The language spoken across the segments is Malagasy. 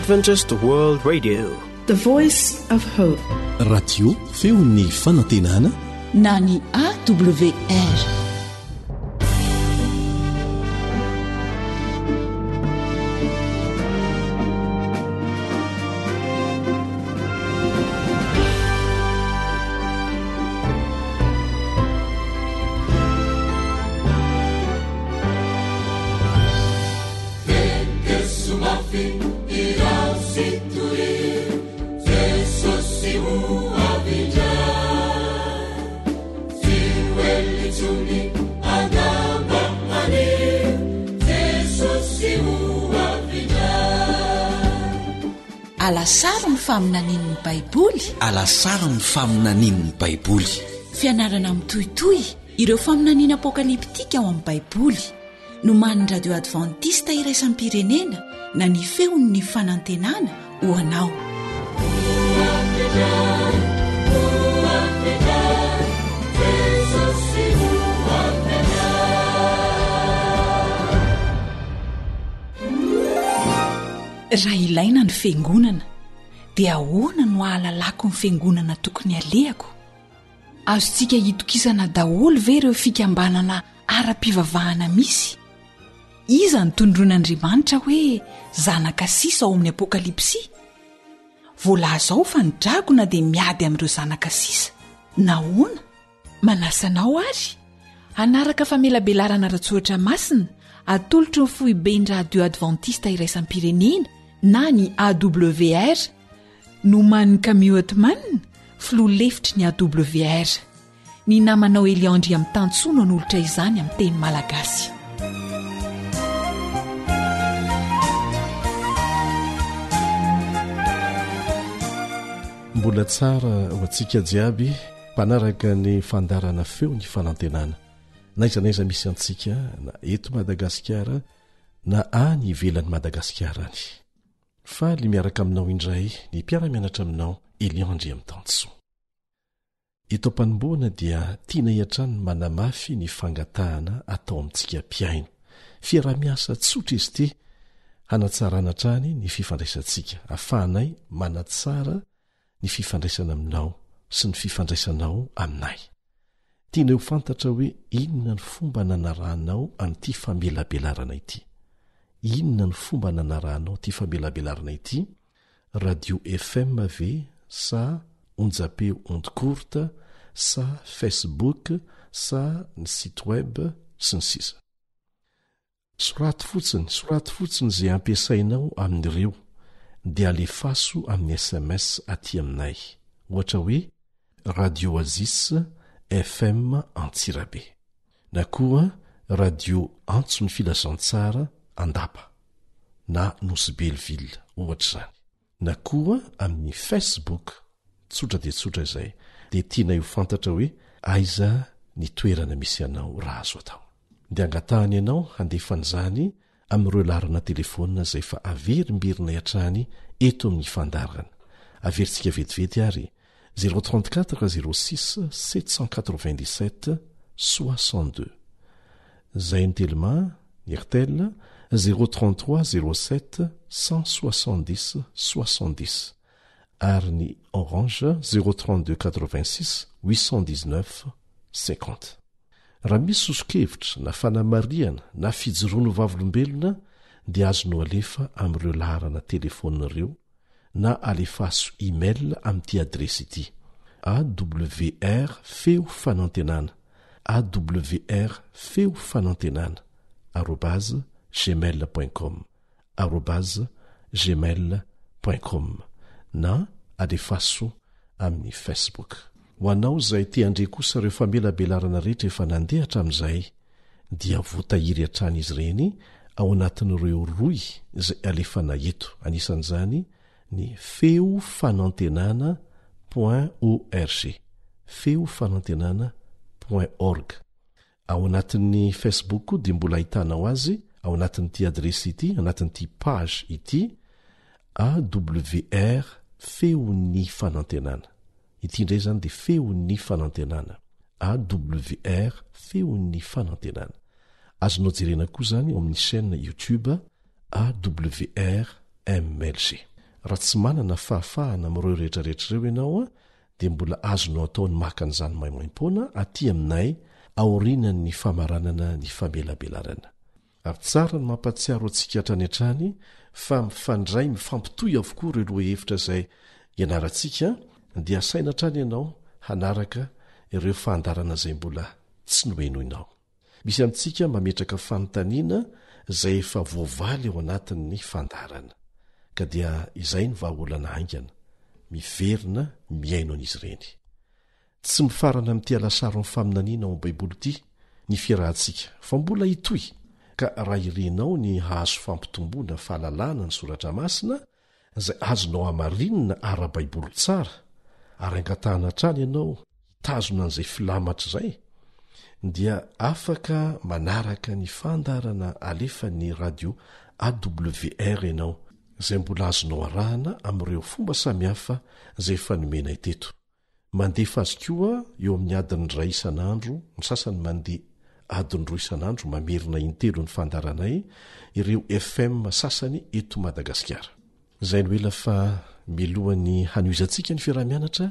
Adventist World Radio, the voice of hope. Radio feon'ny fanantenana na ny AWR. Alasara ny faminanin'ny Baiboly. Alasara ny faminanin'ny Baiboly. Fianarana mitohitoy ireo faminaniana apokaliptika ao amin'ny Baiboly. No man'ny radio Adventista iraisam-pirenena na ny feon'ny fanantenana ho anao. Raha ilaina ny fiangonana, dia ahoana no ahalalako ny fiangonana tokony alehako? Azontsika hitokisana daholo ve ireo fikambanana ara-pivavahana misy? Iza ny tondron'Andriamanitra hoe zanaka sisa ao amin'ny apokalipsia? Voalaza ao fa ny dragona dia miady amin'ireo zanaka sisa. Nahoana? Manasanao ary? Hanaraka famelabelarana ratsoatra masina, atolotro ny foiben'ny radio Adventista iraisam-pirenena na ny AWR no man'ny Kamioatmanina filoha lefitry ny AWR. Ny namanao Eliandry amin'ny tantsoa no olotra izany amin'ny teny malagasy. Mbola tsara ho antsika jiaby mpanaraka ny fandarana feo ny fanantenana, naiza misy antsika na eto Madagasikara na any ivelan'ny Madagasikara any. Faly miaraka aminao indray ny mpiara-mianatra aminao Eliandry amin'ny tantsoa. Eto am-panomboana dia tiana hiatrany manamafy ny fangatahana atao amintsika mpiaino. Fiara-miasa tsotra izy ity hanatsarana hatrany ny fifandraisantsika, afahanay manatsara ny fifandraisana aminao sy ny fifandraisanao aminay. Tiana ho fantatra hoe inona ny fomba nanarahanao an'ity famelabelarana ity. Inona ny fomba nanarahanao ity famelabelarana ity? Radio FM ve sa onjapeo onde courte sa Facebook sa ny site web sy ny sisa. Soraty fotsiny izay ampiasainao amin'ireo dia alefaso amin'ny SMS aty aminay. Ohatra hoe Radio Oasis FM Antsirabe, na koa Radio Antsony Filazantsara Andapa na Nosy Belleville ohatra izany, na koa amin'ny Facebook. Tsotra dia tsotra izay, dia tiana ho fantatra hoe aiza ny toerana misy anao raha azo atao. Dia angatahany ianao handefan'izany amin'ireo larana telefona izay fa averimbirina hatrany eto amin'ny fandarana. Averintsika vetivety ary 034 06 797 62. Zay ny telema ny Airtel 033 07 170 70 ary ny Orange 032 86 819 50. Raha misy sosokevitra na fanamariana na fijoroano vavolombelona dia azonao alefa amin'ireo laharana telefoninareo na alefaso email amin'ity adresy ity: awr feo fanantenana @gmail.com na alefaso amin'ny Facebook. Ho anao izay te andre kosa ireo famelabelarana rehetra efa nandehatra amin'izay, dia voatahiry hatrany izy ireny ao anatin'ireo roy izay alefana eto. Anisan'izany ny feofanantenana.org, feofanantenana.org. Ao anatin'ny Facebook dia mbola ahitanao azy ao anatin'ity adresy ity, anatin'ity page ity, AWR feon'ny fanantenana. Ity indray zany dia feon'ny fanantenana, AWR feon'ny fanantenana. Azonao jerena koa zany ao amin'ny chaîne YouTube AWR MLG. raha tsy manana fahafahana amin'ireo rehetrarehetrareo ianao a dia mbola azonao ataony maka an'izany maimaim-poana aty aminay aorianany famaranana ny famelabelarana. Ary tsara ny mampatsiaro antsika hatrany hatrany fa mifandray mifampitoy avokoa ireo loha-hevitra izay ianarantsika dia saina hatrany ianao hanaraka ireo fahandarana izay mbola tsy nohenoinao. Misy amintsika mametraka fanontaniana izay efa voavaly ao anatin'ny fandarana ka dia izay ny vahaolana haingana miverina miaino an'izy ireny. Tsy mifarana amin'ity alasaro ny faminaniana ao Baiboly ity ny fiarahantsika fa mbola hitoy ka raha irenao ny hahazo fampitomboana fahalalana ny soratra masina izay azonao hamarinina ara-Baiboly tsara ary angatahana hatrany ianao hitazona an'izay filamatra izay dia afaka manaraka ny fandarana alefan'ny radio AWR ianao izay mbola azonao arahana amin'ireo fomba samihafa izay efa nomena iteto. Mandefa azy koa eo amin'ny adiny 2 isan'andro, ny sasany mandeha adiny 2 isan'andro mamerina intelo ny fandaranay ireo FM sasany eto Madagasikara. Izay no ela fa milohan'ny hanoizantsika ny fiarah-mianatra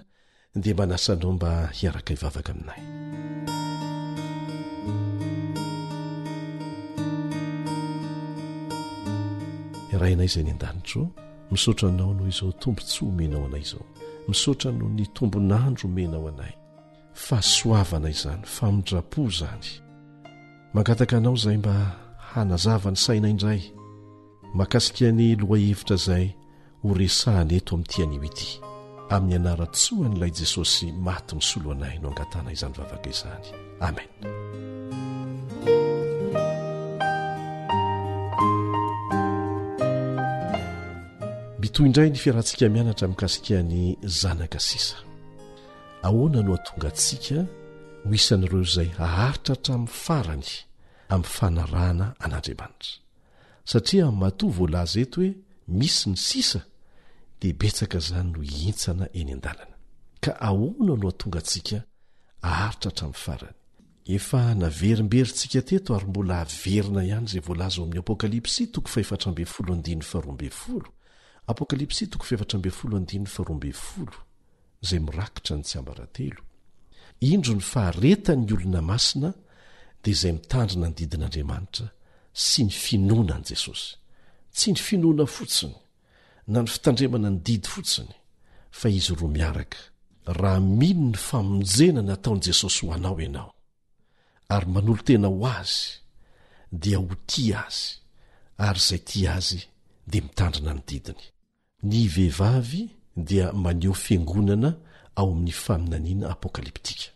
dia manasanao mba hiaraka hivavaka aminay. Irainay izay ny an-danitro, misaotra anao noho izao tombon-tsoa omenao anay izao. Misaotra noho ny tombonandro omenao anay. Fahasoavana izany, famindrapo izany. Mangataka anao izay mba hanazava ny saina indray, makasika ny loha-hevitra izay horesahana eto amin'ity anio ity. Amin'ny anaran-tsoan'ilay Jesosy maty misolo anay no angatana izany vavaka izany. Amen. Bitoy indray ny fiarahantsika mianatra mikasika ny zanaka sisa. Ahoana no atonga antsika ho isan'ireo izay haharitra hatramin'ny farany amin'ny fanarahana an'Andriamanitra. Satria matoa voalaza eto hoe misy ny sisa dia betsaka izany no hintsana eny an-dalana. Ka ahoana no atonga antsika haharitra hatramin'ny farany? Efa naverimberitsika teto ary mbola averina ihany izay voalaza ao amin'ny Apokalipsy 4:12. Apokalipsy 4:12 izay mirakitra ny tsiambaratelo. Indro ny faharetan'ny olona masina dia izay mitandrina ny didin'Andriamanitra sy ny finoana an' Jesosy. Tsy ny finoana fotsiny na ny fitandremana ny didy fotsiny fa izy roa miaraka raha mino ny famonjena nataon'i Jesosy ho anao ianao ary manolo tena ho azy dia ho tia azy ary izay tia azy dia mitandrina ny didiny. Ny vehivavy dia maneho fiangonana ao amin'ny faminaniana apokaliptika.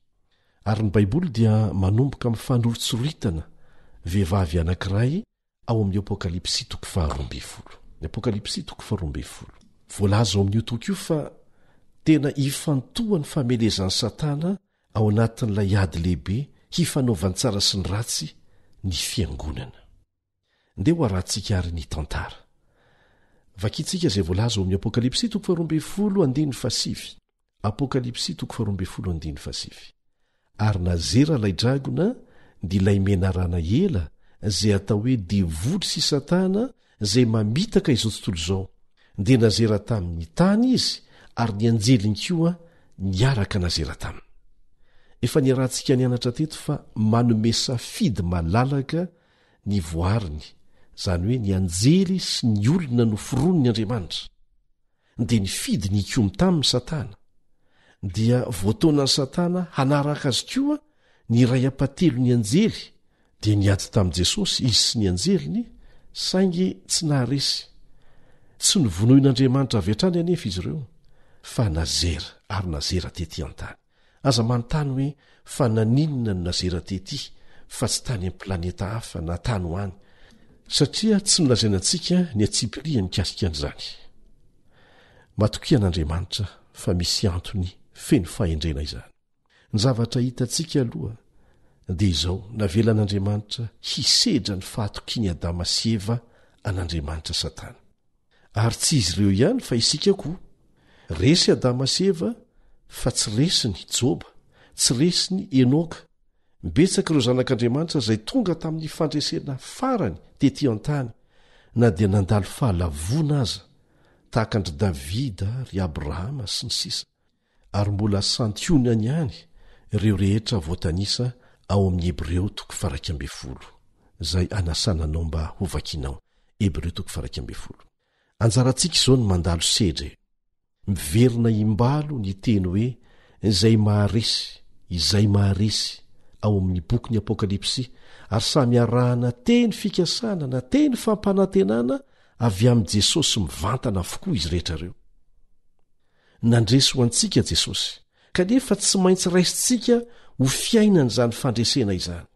Ary ny Baiboly dia manomboka amin'ny fanorontsoritana vehivavy anankiray ao amin'ny Apokalipsy 12. Ny Apokalipsy 12. Voalaza ao amin'io toko io fa tena hifantoha ny famelezan'ny Satana ao anatin'ilay ady lehibe hifanaovany tsara sy ny ratsy ny fiangonana. Ndeha ho arahantsika ary ny tantara. Vakitsika izay voalaza ao amin'ny Apokalipsy 12:5. Apokalipsy 12:5. Ary nazera ilay dragona dia ilay menarana ela izay atao hoe diavoly sy Satana izay mamitaka izao tontolo izao. Dia nazera tamin'ny tany izy ary ny anjeliny koa niaraka nazera taminy. Efa niarahantsika nianatra teto fa manome safidy malalaka ny voariny, izany hoe ny anjely sy ny olona noforoniny Andriamanitra. Dia nifidy ny komy tamin'ny Satana. Dia voataonan'ny Satana hanaraka azy koa ny ray apatelo ny anjely dia niady tamin'i Jesosy izy sy ny anjeliny saingy tsy naharesy. Tsy novonoin'Andriamanitra avy hatrany anefa izy ireo fa nazera ary nazera tetỳ an-tany. Aza manontany hoe fa naninona no nazera tetỳ fa tsy tany amin'ny planeta hafa na tany ho any, satria tsy nolazaina antsika ny atsipiria ny kasika an'izany. Matokian'Andriamanitra fa misy antony feno fahendrena izany. Ny zavatra hitantsika aloha dia izao, navelan'Andriamanitra hisedra ny fahatokiany Adama sy Eva an'Andriamanitra Satana. Ary tsy izy ireo ihany fa isika koa. Resy Adama sy Eva fa tsy resiny Joba, tsy resiny Enoka. Betsaka ireo zanak'Andriamanitra izay tonga tamin'ny fandresena farany tetỳ an-tany na dia nandalo fahalavona aza tahakandry davida ry abrahama sy ny sisa ary mbola santionany ihany ireo rehetra voatanisa ao amin'ny Hebreo 1:20 izay anasananao mba hovakinao. Hebreo 1:20. Anjarantsika izao ny mandalo sedre miverina imbalo ny teny hoe izay maharesy ao amin'ny boky ny Apokalipsy ary samy arahana teny fikasana na teny fampanantenana avy amin'i Jesosy mivantana avokoa izy rehetra ireo. Nandresy ho antsika Jesosy kanefa tsy maintsy raisintsika ho fiainana izany fandresena izany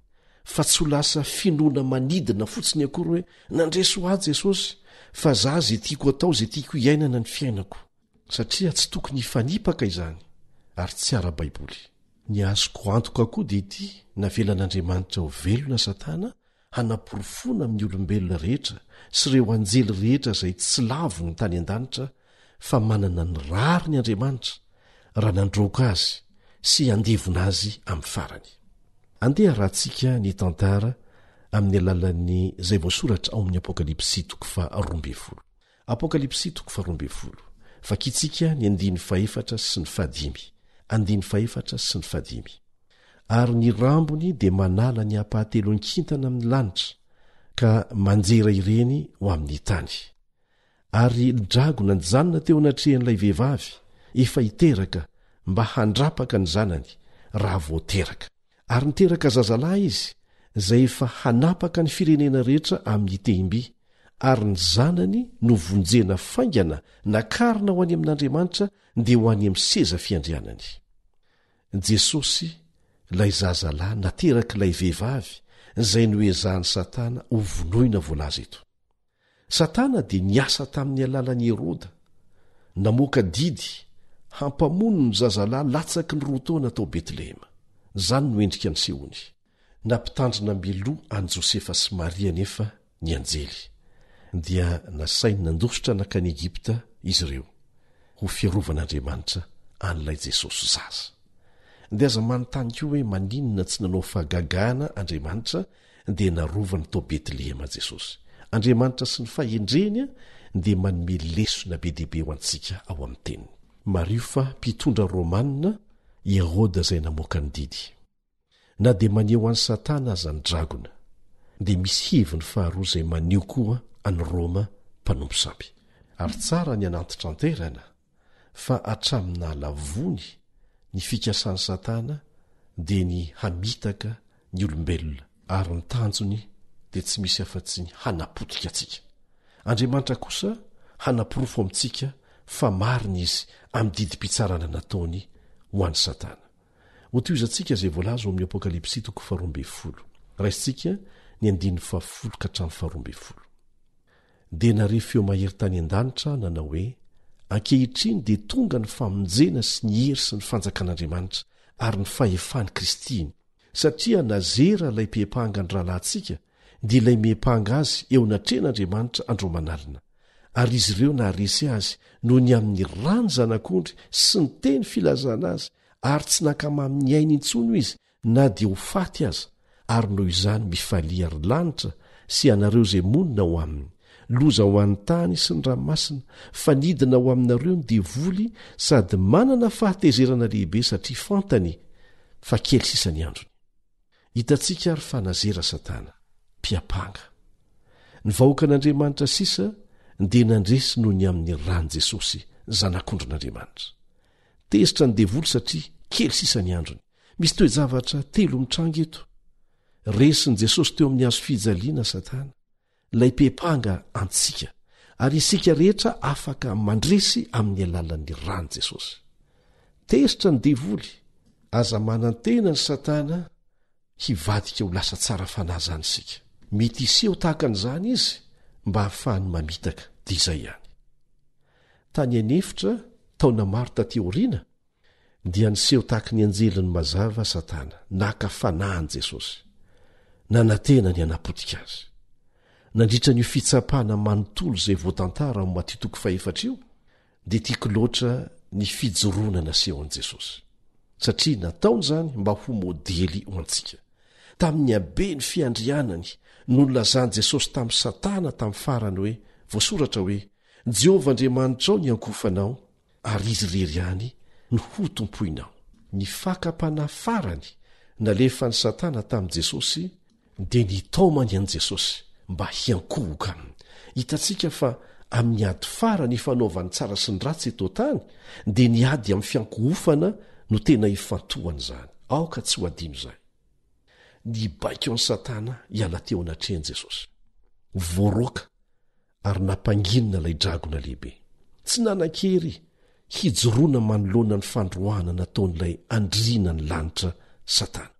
fa tsy ho lasa finoana manidina fotsiny akory hoe nandresy ho azy Jesosy fa za zay tiako atao zay tiako hiainana ny fiainako, satria tsy tokony hifanipaka izany ary tsy ara-baiboly. Ny azoko antoka koa dia ity navelan'Andriamanitra ho velona Satana hanaporofona amin'ny olombelona rehetra sy ireo anjely rehetra izay tsy lavo ny tany an-danitra fa manana ny rary ny Andriamanitra raha nandroaka azy sy andevona azy amin'ny farany. Andeha rahantsika ny tantara amin'ny alalan'ny izay voasoratra ao amin'ny Apokalipsy 12. Apokalipsy 12. Vakitsika ny 14 sy ny 15. 14 sy ny 15. Ary ny rambony dia manala ny apahatelo ankintana amin'ny lanitra ka manjera ireny ho amin'ny tany. Ary dragona nijanona teo anatrehan'ilay vehivavy efa hiteraka mba handrapaka ny zanany raha voateraka. Ary niteraka zazalahy izy izay efa hanapaka ny firenena rehetra amin'ny tehimby, ary ny zanany no vonjena faingana nakarina ho any amin'Andriamanitra dia ho any amin'ny seza fiandrianany. Jesosy ilay zazalahy nateraka ilay vehivavy izay noezahany Satana ho vonoina voalaza eto. Satana dia niasa tamin'ny alalan'i Heroda, namoaka didy hampamono ny zazalahy latsaky ny 2 taona tao Betlehema. Zany no endrika ny sehony. Nampitandrina miloa any Josefa sy Maria nefa ny anjely dia nasainy nandositra nakany Egipta izy ireo ho fiarovan'Andriamanitra an'ilay Jesosy zaza. Dia aza manontany koa hoe maninona tsy nanao fahagagahana Andriamanitra dia narovany tao Betlehema Jesosy. Andriamanitra sy ny fahendreny dia manome lesona be dehibe ho antsika ao amin'ny teniny. Mario fa mpitondra Romanina Heroda izay namoaka ny didy. Na dia maneho an'i Satana aza ny dragona, dia misy heviny faharoa izay maneho koa any Roma mpanompo samby. Ary tsara ny anantitra anterana fa atramina lavony ny fikasan'ny Satana dia ny hamitaka ny olombelona, ary ny tanjony dia tsy misy afa-tsy ny hanapotika antsika. Andriamanitra kosa hanaporofo amintsika fa marina izy amin'ny didim-pitsarana nataony ho an'ny Satana. Hotoizantsika izay voalaza ao amin'ny Apokalipsy 12. Raisitsika ny 15-12. Dia nare feo mahery tany an-danitra nanao hoe ankehitriny dia tonga ny famonjena sy ny hery sy ny fanjakan'Andriamanitra ary ny fahefany Kristiny, satria nazera ilay mpiepahanga ny rahalahintsika dia ilay miepahanga azy eo natren'Andriamanitra andro manalina. Ary izy ireo naharesy azy noho ny amin'ny rany zanak'ondry sy ny teny filazana azy, ary tsy nakamamy ainy intsony izy na dia ho faty aza. Ary noho izany mifalia ary lanitra sy anareo izay monina ho aminy, loza ho an'ny tany sy ny ranomasina, fanidina ho aminareo ny devoly sady manana fahatezerana lehibe satria fantany fa kely sisa ny androny. Hitantsika ary fa nazera Satana mpiapanga. Ny vahoakan'Andriamanitra sisa dia nandresy noho ny amin'ny rany Jesosy zanak'ondrin'Andriamanitra. Tezitra ny devoly satria kely sisa ny androny. Misy toe-javatra 3 mitranga eto. Resin' Jesosy teo amin'ny hazo fijaliana Satana, ilay mpiepanga antsika, ary isika rehetra afaka mandresy amin'ny alalan'ny rany Jesosy. Tezitra ny devoly, aza manantena ny Satana hivadika ho lasa tsara fanahy zany isika. Mety iseho tahaka an'izany izy mba hahafahany mamitaka dia izay ihany. Tany anefitra taona maro taty aoriana dia niseho tahaka ny anjeliny mazava Satana naka fanahany Jesosy, nanantena ny hanapotika azy. Nandritra ny fitsapana manontolo izay voatantara ao Matteo 4 dia tiako loatra ny fijoroana naseho an'i Jesosy, satria nataony izany mba ho modely ho antsika. Tamin'ny habe ny fiandrianany no nolazany Jesosy tamin'ny Satana tamin'ny farany hoe voasoratra hoe Jehovah Andriamanitra ao ny ankofanao ary izy rery ihany no ho tompoinao. Ny fakapana farany nalefa ny Satana tamin'i Jesosy dia nitaomany an' Jesosy mba hiankohoka aminy. Hitantsika fa amin'ny ady farany ifanaovany tsara sy ny ratsy eto tany dia niady amin'ny fiankohofana no tena hifantohany izany. Aoka tsy ho adino izay. Nibaiko an'i Satana hiala teo anatrehan'i Jesosy. Voaroaka ary nampanginina ilay dragona lehibe. Tsy nanan-kery hijoroana manoloana ny fandroahana nataon'ilay andriana ny lanitra Satana.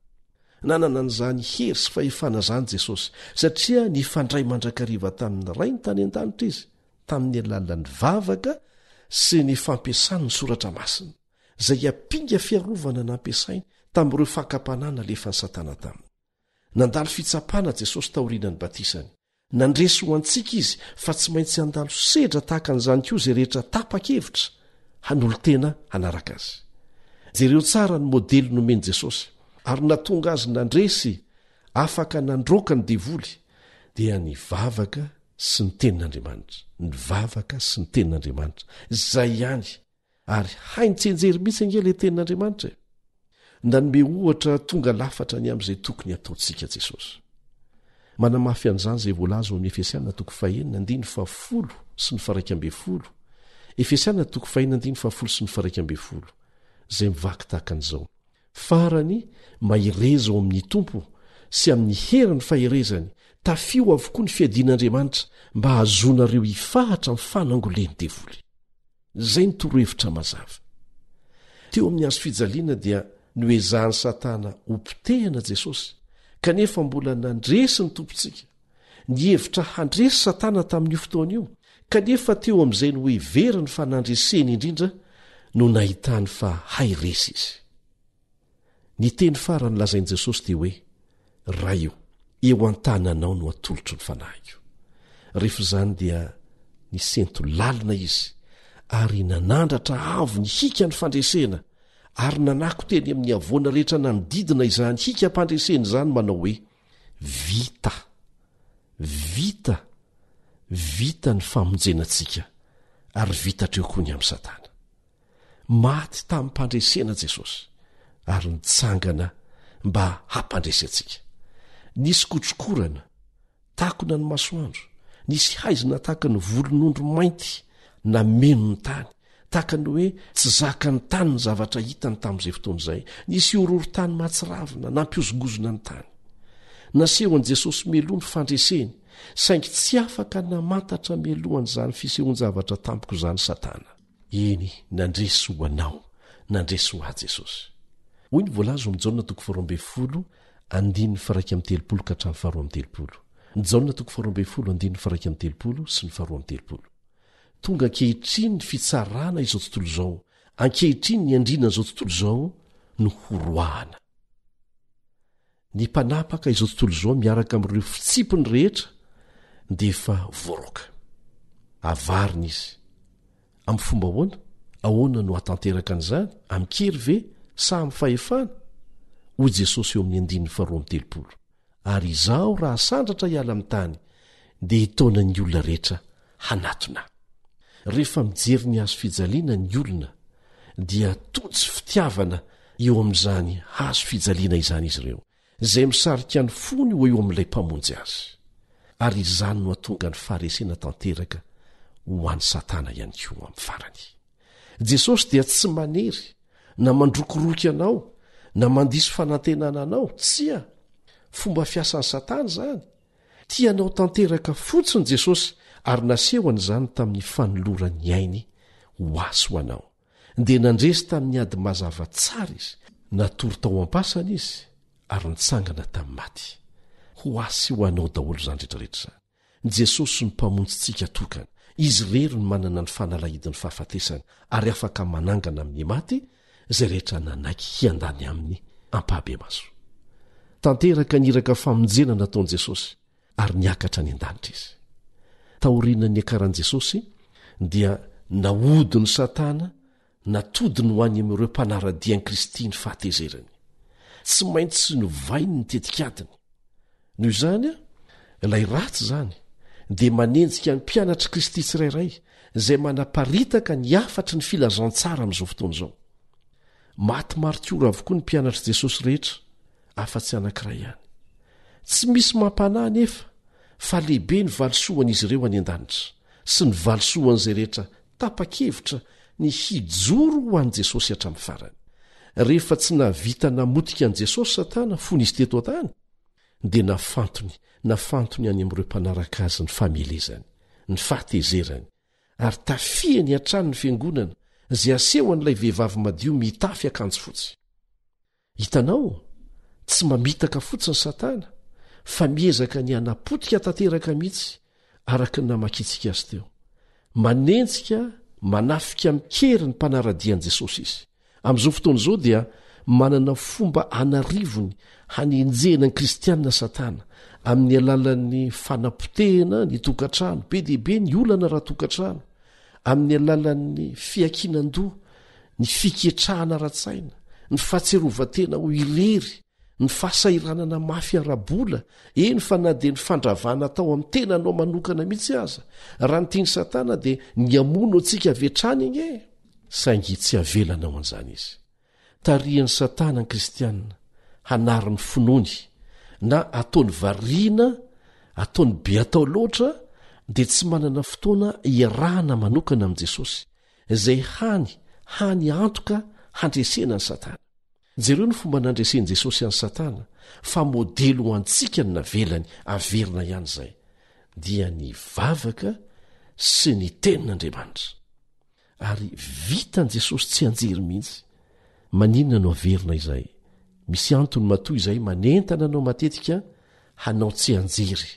Nanana n'izany hery sy fahefana zany Jesosy satria nifandray mandrakariva tamin'ny ray ny tany an-danitra izy tamin'ny alalan'ny vavaka sy ny fampiasany ny soratra masina izay hampinga fiarovana nampiasainy tamin'ireo fakapanahy nalefa ny Satana taminy. Nandalo fitsapana Jesosy taorianany batisany. Nandresy ho antsika izy fa tsy maintsy handalo sedra tahaka an'izany koa izay rehetra tapa-kevitra hanolo tena hanaraka azy. Jereo tsara ny modely nomeny Jesosy ary natonga azy nandresy afaka nandroaka ny devoly dia ny vavaka sy ny tenin'Andriamanitra. Ny vavaka sy ny tenin'Andriamanitra izay ihany ary haintsenjery mihitsy angely tenin'Andriamanitra. Nanome ohatra tonga lafatra ny amin'izay tokony ataontsika Jesosy. Manamafy an'izany izay voalaza amin'ny Efesiana 4:10 sy ny 12. Efesiana 4:10 sy ny 12 izay mivaky tahaka an'izao. Farany mahireza ao amin'ny tompo sy amin'ny heriny faherezany tafio avokoa ny fiadian'Andriamanitra mba hahazoanareo hifahatra amin'ny fanangoleny devoly. Izay ny torohevitra mazava. Teo amin'ny azo fijaliana dia noezahany Satana ompitehana Jesosy kanefa mbola nandresy ny tompontsika. Nihevitra handresy Satana tamin'io fotoana io kanefa teo amin'izay no heveriny fa nandreseny indrindra no nahitany fa hairesy izy. Ny teny farany lazain'i Jesosy dia hoe, raio, eo an-tananao no atolotro ny fanahiko. Rehefa izany dia nisento lalina izy ary nanandratra avo ny hika ny fandresena ary nanako teny amin'ny avoana rehetra nanodidina izany hika mpandresena izany manao hoe, vita, vita, vita ny famonjenantsika ary vitatreo koa ny amin'ny Satana. Maty tamin'ny mpandresena Jesosy ary nitsangana mba hampandresy antsika. Nisy kotrokorana, takona ny masoandro, nisy haizina tahaka ny volon'ondro mainty na meno ny tany, tahaka ny hoe tsy zaka ny tany ny zavatra hitany tamin'izay fotoana izay. Nisy ororo-tany mahatsiravina, nampiozongozona ny tany. Nasehon'i Jesosy mialoha ny fandreseny, saingy tsy afaka namantatra mialohan'izany fisehoan-javatra tampoko izany Satana. Eny, nandresy ho anao, nandresy ho ahy Jesosy. Hoy ny voalaza amin'ny Jaona 2:12 Jaona 2:12 sy ny 12. Tonga ankehitriny ny fitsarana izao tontolo izao, ankehitriny ny andriana izao tontolo izao no horoahana. Ny mpanapaka izao tontolo izao miaraka amin'ireo fitsipiny rehetra dia efa voaroaka. Avarina izy. Amin'ny fomba ahoana no hatanteraka an'izany? Amin'ny kery ve sa amin'ny fahefana? Hoy Jesosy eo amin'ny 12. Ary izaho raha sandratra hiala amin'ny tany dia hitaona ny olona rehetra hanatona. Rehefa mijery ny hazo fijaliana ny olona dia totsy fitiavana eo amin'izany hazo fijaliana izany izy ireo, izay misarika ny fony ho eo amin'ilay mpamonjy azy. Ary izany no hatonga ny faharesena tanteraka ho an'ny Satana ihany koa amin'ny farany. Jesosy dia tsy manery na mandrokoroky anao na mandiso fanantenana anao, tsia. Fomba fiasan'ny Satana izany. Tianao tanteraka fotsiny Jesosy ary nasehoany izany tamin'ny fanoloran'ny ainy ho azy ho anao. Dia nandresy tamin'ny ady mazava tsara izy, natory tao am-pasana izy ary nitsangana tamin'ny maty. Ho azy ho anao daholo izany rehetrarehetra izany. Jesosy ny mpamonjintsika tokana. Izy rery no manana ny fanalahidin'ny fahafatesany ary afaka manangana amin'ny maty izay rehetra nanaiky hiandany amin'ny ampahabemaso. Tanteraka niraka famonjena nataon'i Jesosy ary niakatra ny an-danitra izy. Taoriana ny akaran'i Jesosy dia naodiny Satana, natodiny ho any amin'ireo mpanaradian'i Kristy ny fahatezerany. Tsy maintsy novainy ny tetikadiny. Noho izany ilay ratsy izany dia manenjika ny mpianatra Kristy tsirairay izay manaparitaka ny afatry ny filazantsara amin'izao fotoana izao. Maty maritiora avokoa ny mpianatra Jesosy rehetra, afa-tsy anankiray ihany. Tsy misy mampanahy nefa fa lehibe ny valisoan'izy ireo any an-danitra sy ny valisoan'izay rehetra tapa-kevitra ny hijoro ho an'i Jesosy hatramin'ny farany. Rehefa tsy navita namotika an'i Jesosy Satana fony izy teto an-tany, dia nafantony any amin'ireo mpanaraka azy ny famelezany, ny fahatezerany, ary tafiany hatrany ny fiangonana izay aseho an'ilay vehivavy madio mitafy akanjo fotsy. Hitanao, tsy mamitaka fotsiny Satana, fa miezaka ny hanapotika tanteraka mihitsy araka ny namakitsika azy teo. Manenjika manafika mikery ny mpanaradian'i Jesosy izy. Amin'izao fotoana izao dia manana fomba anarivony hanenjehana ny kristianina Satana amin'ny alalan'ny fanapotehana ny tokantrano, be dehibe ny olana raha tokantrano, amin'ny alalan'ny fiakinan-doha, ny fiketrahana ara-tsaina, ny fahatserovatena ho irery, ny fahasairanana mafy ara-bola, eny fa na dia ny fandravana tao amin'ny tenanao manokana mihitsy aza. Raha ny tiany Satana dia ny amono antsika avetrany iny e. Saingy tsy avelanao an'izany izy. Tarihan'ny Satana ny kristianina, hanariny finoany, na ataony variana, ataony be atao loatra, dia tsy manana fotoana iarahana manokana amin'i Jesosy, izay hany antoka handresena ny Satana. Jereo ny fomba nandresen'i Jesosy an'i Satana, fa modely ho antsika ny navelany averina ihany izay, dia ny vavaka sy ny tenin'Andriamanitra. Ary vitan' Jesosy tsy anjery mihitsy. Maninona no averina izay? Misy antony matoa izay manentana anao matetika hanao tsy anjery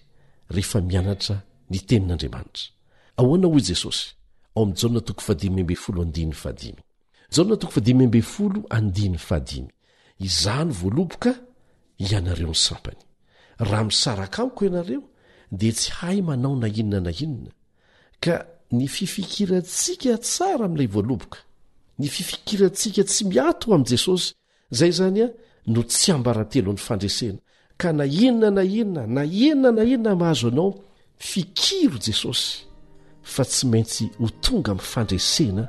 rehefa mianatra ny tenin'Andriamanitra. Ahoana hoy Jesosy? Ao amin'ny Jaona 5:15. Jaona 5:15. Izany voaloboka ianareo ny sampany. Raha misaraka amiko ianareo dia tsy hay manao na inona na inona. Ka ny fifikirantsika tsara amin'ilay voaloboka, ny fifikirantsika tsy miato amin'i Jesosy, izay zany no tsy ambarantelo ny fandresena. Ka na inona mahazo anao, fikiro Jesosy, fa tsy maintsy ho tonga amin'ny fandresena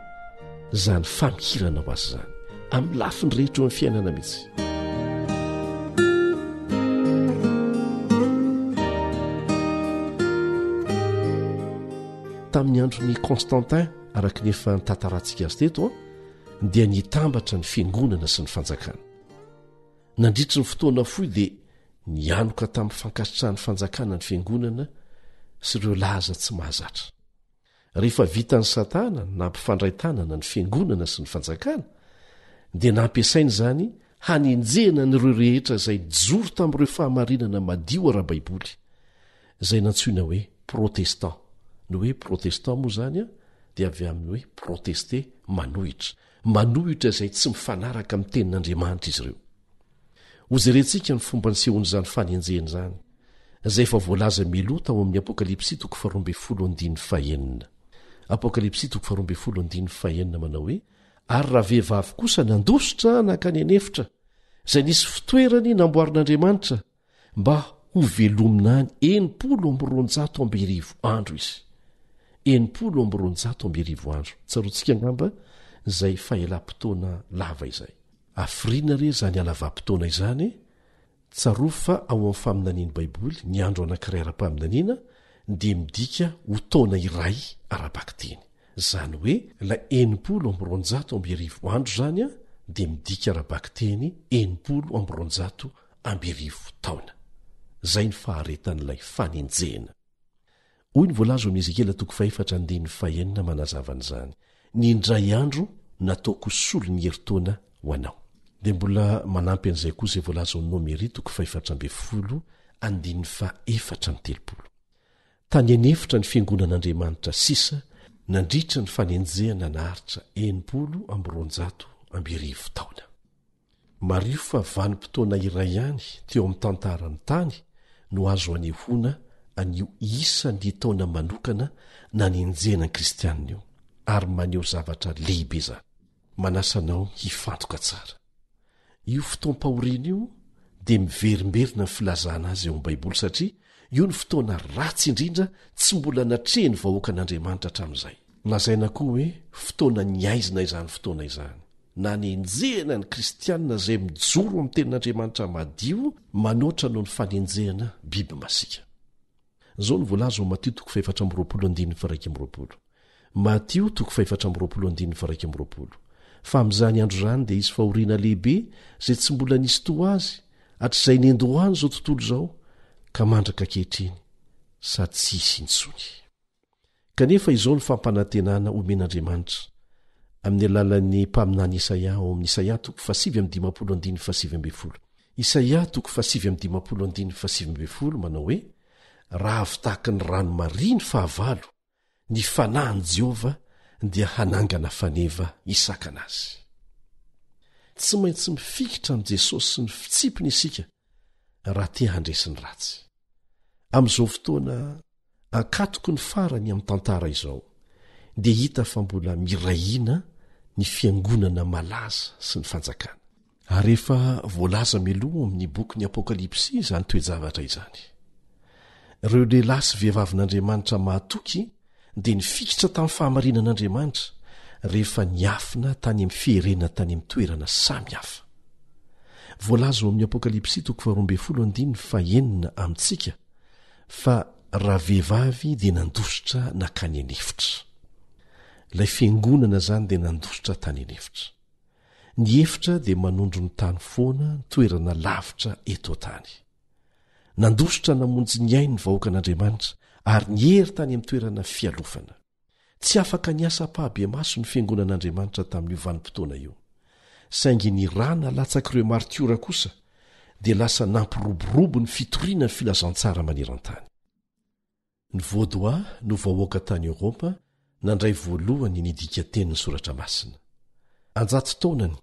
zany famikiranao azy zany, amin'ny lafiny rehetra eo amin'ny fiainana mihitsy. Tamin'ny andron'ny Constantin, araka nefa nitantaratsika azy teto, dia nitambatra ny fiangonana sy ny fanjakana. Nandritry ny fotoana fohy dia nianoka tamin'ny fankasitrahan'ny fanjakana ny fiangonana sy ireo laza tsy mahazatra. Rehefa vitan'ny Satana nampifandraitanana ny fiangonana sy ny fanjakana, dia nampiasainy izany hanenjehana n'ireo rehetra izay joro tamin'ireo fahamarinana madio ara-baiboly, izay nantsoina hoe protestant. Ny hoe protestant moa izany dia avy amin'ny hoe proteste, manohitra izay tsy mifanaraka amin'ny tenin'Andriamanitra izy ireo. Hozerentsika ny fomba nisehoany izany fanenjehana izany, izay efa voalaza milota ao amin'ny Apokalipsy 12:1. Apokalipsy 12:1 manao hoe: ary raha vehivavy kosa nandositra nakany anefitra, izay nisy fitoerany namboarin'Andriamanitra mba ho velomina any 720 andro izy. 720 andro. Tsaroantsika ngamba izay fahelam-potoana lava izay. Afrina re zany alavam-potoana izany, tsaroa fa ao amin'ny faminaniany Baiboly ny andro anankiray ara-paminaniana dia midika ho taona iray ara-baka teny. Zany hoe la 720 andro zany dia midika ara-baka teny 720 taona. Zay ny faharetan'ilay fanenjehana. Hoy ny voalaza amin'ny Ezekela 4:4 manazava an'izany: ny indray andro nataoko solo ny herintaona ho anao. Dia mbola manampy an'izay koa izay voalaza amin'ny Nomeri 4:4. Tany anefitra ny fiangonan'Andriamanitra sisa, nandritra ny fanenjehana naharitra 720 taona. Mario fa vanim-potoana iray ihany teo amin'ny tantarany tany no azo anehoana an'io isan'ny taona manokana nanenjehana ny kristianina io, ary maneho zavatra lehibe zany. Manasanao hifantoka tsara. Io fotoam-pahoriana io dia miverimberina ny filazana azy eo amin'ny Baiboly, satria io ny fotoana ratsy indrindra tsy mbola natrehany vahoakan'Andriamanitra hatramin'izay. lazaina koa hoe fotoana ny aizina izany fotoana izany na nenjehana ny kristianina izay mijoro amin'ny tenin'Andriamanitra madio manoatra noho ny fanenjehana biby masika. Zao ny voalaza ao Matio 4:20. Matio 4:20. Fa amin'izany andro izany dia isy fahoriana lehibe izay tsy mbola nisy toa azy hatr'izay nendohany zao tontolo zao ka mandraka ankehitriny sady tsy hisy intsony. Kanefa izao ny fampanantenana omen'Andriamanitra amin'ny alalan'ny mpaminany Isaia ao amin'ny Isaia 7:7. Isaia 7:7 manao hoe: raha avy tahaka ny rano mariny fahavalo, ny fanahin'i Jehova dia hanangana faneva isakana azy. Tsy maintsy mifikitra amin'i Jesosy sy ny fitsipiny isika raha te handresy ny ratsy. Amin'izao fotoana ankatoko ny farany amin'ny tantara izao dia hita fa mbola mirahina ny fiangonana malaza sy ny fanjakana. Ary rehefa voalaza mialoha amin'ny boky Apokalipsy izany toejavatra izany, ireo lehilahy sy vehivavin'Andriamanitra mahatoky dia nifikitra tamin'ny fahamarinan'Andriamanitra rehefa niafina tany amin'ny fiherenana tany amin'ny toerana samy hafa. Voalaza ao amin'ny Apokalipsy 12:9 amintsika fa raha vehivavy dia nandositra nakany anefitra. Ilay fiangonana izany dia nandositra tany anefitra. Ny efitra dia manondro ny tany foana ny toerana lavitra eto tany. Nandositra namonjy ny ainy ny vahoakan'Andriamanitra ary nihery tany amin'ny toerana fialofana. Tsy afaka niasa pahabe maso ny fiangonan'Andriamanitra tamin'io vanim-potoana io. Saingy ny rana latsak'ireo martiora kosa dia lasa nampiroborobo ny fitoriana ny filazantsara maneran-tany. Ny Vaudois no vahoaka tany Eoropa nandray voalohany nidika tenin'ny soratra masina. Anjato taonany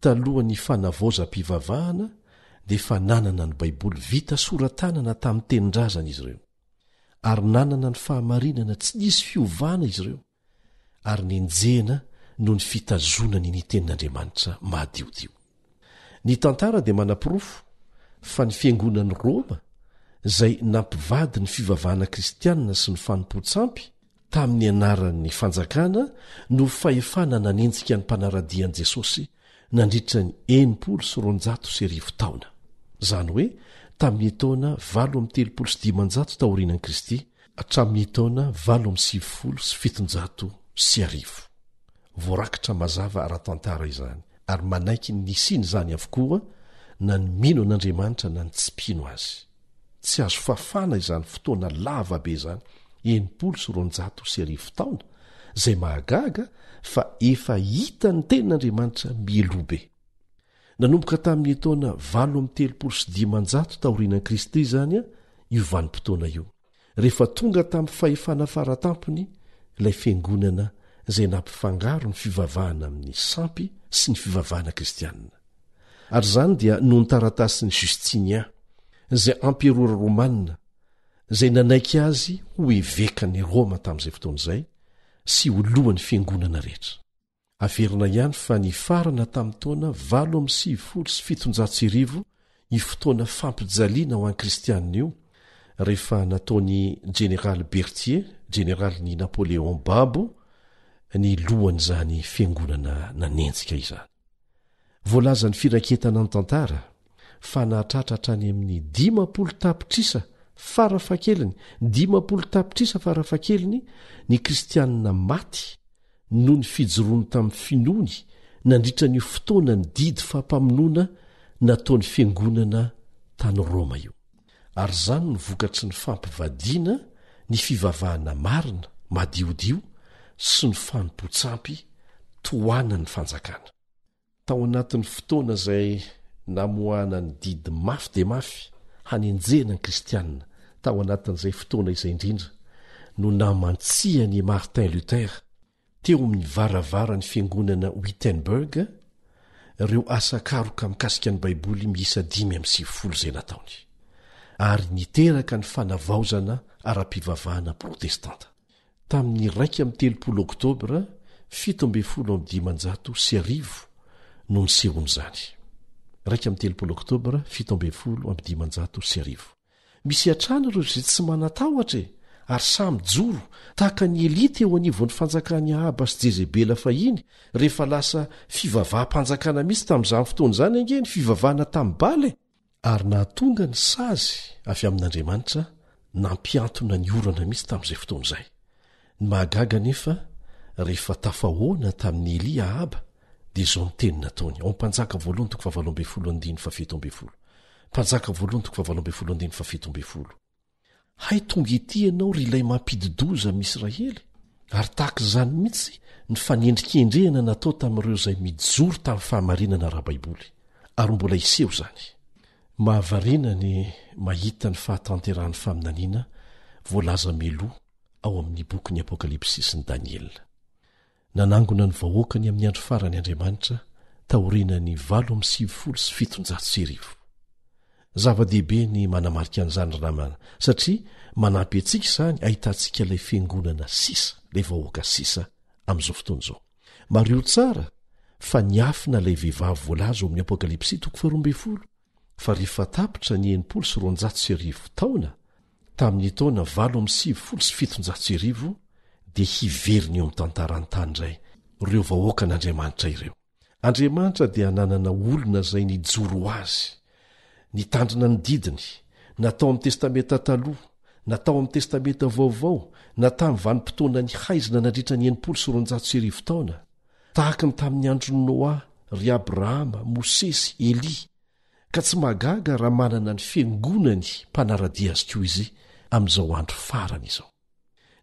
talohan'ny fanavaozam-pivavahana dia efa nanana ny Baiboly vita soratanana tamin'ny tenin-drazana izy ireo, ary nanana ny fahamarinana tsy nisy fiovana izy ireo, ary nenjehana noho ny fitazonany ny tenin'Andriamanitra mahadiodio. Ny tantara dia manam-pirofo fa ny fiangonan'ny Roma izay nampivady ny fivavahana kristianina sy ny fanompo-tsampy tamin'ny anaran'ny fanjakana no fahefana nanenjika ny mpanaradian'i Jesosy nandritra ny 930 taona. Izany hoe tamin'ny taona 835 taorianan'i Kristy hatramin'ny taona 850 voarakitra mazava ara-tantara izany, ary manaiky ny nisiny izany avokoa na ny mino an'Andriamanitra na ny tsy mpino azy. Tsy azo fafana izany fotoana lava be izany 930 taona izay mahagaga fa efa hita ny tenin'Andriamanitra mielobe. Nanomboka tamin'ny taona 835 taorianan'i Kristy izany io vanim-potoana io, rehefa tonga tamin'ny fahefana faratampony ilay fiangonana izay nampifangaro ny fivavahana amin'ny sampy sy ny fivavahana kristianina. Ary izany dia noho ny taratasin'ny Justinien izay amperora romanina izay nanaiky azy ho evekan'ny Roma tamin'izay fotoana izay sy ho lohan'ny fiangonana rehetra. Averina ihany fa ny farana tamin'ny taona 8,700 ny fotoana fampijaliana ho an'ny kristianina io, rehefa nataony Général Berthier, Général'ny Napoléon Babo, ny lohan'izany fiangonana nanenjika izany. Voalaza ny firaketana ny tantara fa nahatratra hatrany amin'ny 50 tapitrisa farafakeliny, 50 tapitrisa farafakeliny ny kristianina maty noho ny fijoroany tamin'ny finoany nandritra ny fotoana ny didy fampamonoana nataon'ny fiangonana tany Roma io. Ary izany no vokatry ny fampivadiana ny fivavahana marina madiodio sy ny fanompo-tsampy tohanany fanjakana. Tao anatin'ny fotoana izay namoahana ny didy mafy dia mafy hanenjehana ny kristianina, tao anatin'izay fotoana izay indrindra no namantsiany Martin Luther teo amin'ny varavara ny fiangonana Wittenberg ireo asa karoka mikasika ny Baiboly miisa 590 izay nataony, ary niteraka ny fanavaozana ara-pivavahana protestanta. Tamin'ny 30 Oktobra 1750 no nisehon'izany. 30 Oktobra 1750. Misy hatrana ireo izay tsy manatahotra ary samy joro tahaka ny elita eo anivon'ny fanjakany Ahaba sy Jezebela fahiny rehefa lasa fivavaha-mpanjakana mihitsy tamin'izany fotoana izany ange ny fivavahana tamin'ny Bale ary nahatonga ny sazy avy amin'Andriamanitra nampiantona ny orana mihitsy tamin'izay fotoana izay. Ny mahagaga nefa rehefa tafahoana tamin'ny Elia Ahaba dia izao ny teny nataony ao Mpanjaka 2:17. Mpanjaka 2:17. Hay tonga ity ianao ry ilay mampididoza amin'Israely ary tahaka izany mihitsy ny fanendrikendrehana natao tamin'ireo izay mijoro tamin'ny fahamarinana ara-baiboly ary mbola iseho izany. Mahavariana ny mahita ny fahatanterahany faminaniana voalaza meloa ao amin'ny boky ny Apokalipsy sy ny Daniela. Nanangona ny vahoakany amin'ny andro farany Andriamanitra taoriana ny 7,700. Zava-dehibe ny manamarika an'izany ramana satria manampy antsika izany ahitantsika ilay fiangonana sisa, ilay vahoaka sisa amin'izao fotoana izao. Mario tsara fa niafina ilay vehivavy voalaza ao amin'ny Apokalipsy 12 fa rehefa tapitra ny 9,400 taona tamin'ny taona 7,700 dia hiveriny eo amin'ny tantarany tany indray ireo vahoakan'Andriamanitra ireo. Andriamanitra dia nanana olona izay nijoro azy, nitandrina ny didiny, natao amin'ny testamenta taloha, natao amin'ny testamenta vaovao, natao amin'ny vanim-potoana ny haizina nandritra ny 9,400 taona, tahaka ny tamin'ny andron'ny Noa, ry Abrahama, Mosesy, Eli, ka tsy magaga raha manana ny fiangonany mpanaradia azy koa izy amin'izao andro farany izao.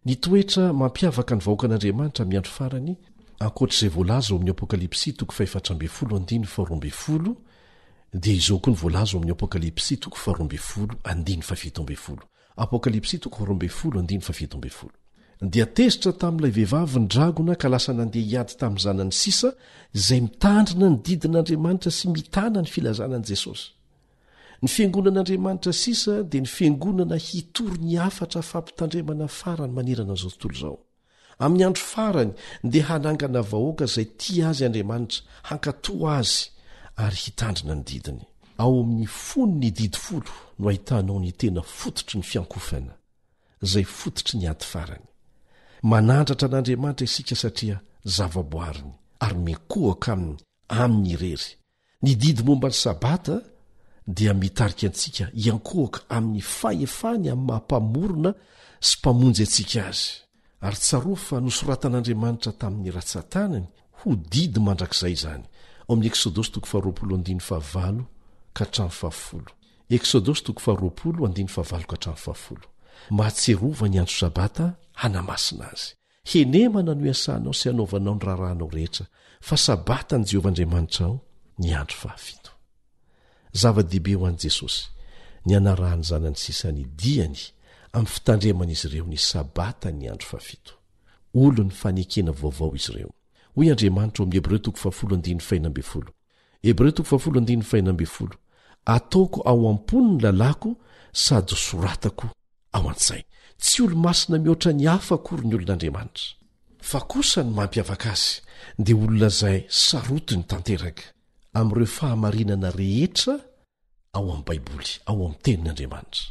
Ny toetra mampiavaka ny vahoakan'Andriamanitra amin'ny andro farany ankoatr'izay voalaza ao amin'ny Apokalipsy 4:12 dia izao koa ny voalaza ao amin'ny Apokalipsy 4:17. Apokalipsy 4:17. Dia tezitra tamin'ilay vehivavy ny dragona ka lasa nandeha hiady tamin'ny zanany sisa izay mitandrina ny didin'Andriamanitra sy mitana ny filazanan'i Jesosy. Ny fiangonan'Andriamanitra sisa dia ny fiangonana hitory ny afatra fampitandremana farany manerana an'izao tontolo izao. Amin'ny andro farany dia hanangana vahoaka izay tia azy Andriamanitra, hankatoa azy ary hitandrina ny didiny. Ao amin'ny fonony didifolo no ahitanao ny tena fototry ny fiankofana, izay fototry ny ady farany. Manandratra an'Andriamanitra isika satria zavaboariny ary mekohaka aminy amin'ny irery. Ny didy momba ny sabata dia mitarika antsika iankohaka amin'ny fahefany amin'ny mahampamorona sy mpamonjy antsika azy. Ary tsaroa fa nosoratan'Andriamanitra tamin'ny ratsan-tanany ho didy mandrakizay izany. Ao amin'ny Eksodosy 20:15 ka hatramin'ny 10. Eksodosy 20:15 mahatserova ny andro sabata hanamasina azy. Henemana no iasanao sy hanaovanao ny raharahanao rehetra, fa sabata ny Jehovahandriamanitra ao ny andro 7. Zava-dehibe ho an'i Jesosy ny anarahany zanany sisa ny diany amin'ny fitandreman'izy ireo ny sabata ny andro 7. Olo ny fanekena vaovao izy ireo. Hoy Andriamanitra ao amin'ny Hebreo 10:15. Hebreo 10:15. Ataoko ao am-pony ny lalako sady soratako ao an-tsay. Tsy olo masina mihoatra ny hafa akory ny olon'Andriamanitra. Fa kosa ny mampiavaka azy dia olona izay sarotiny tanteraka amin'ireo fahamarinana rehetra ao amin'ny Baiboly, ao amin'ny tenin'Andriamanitra.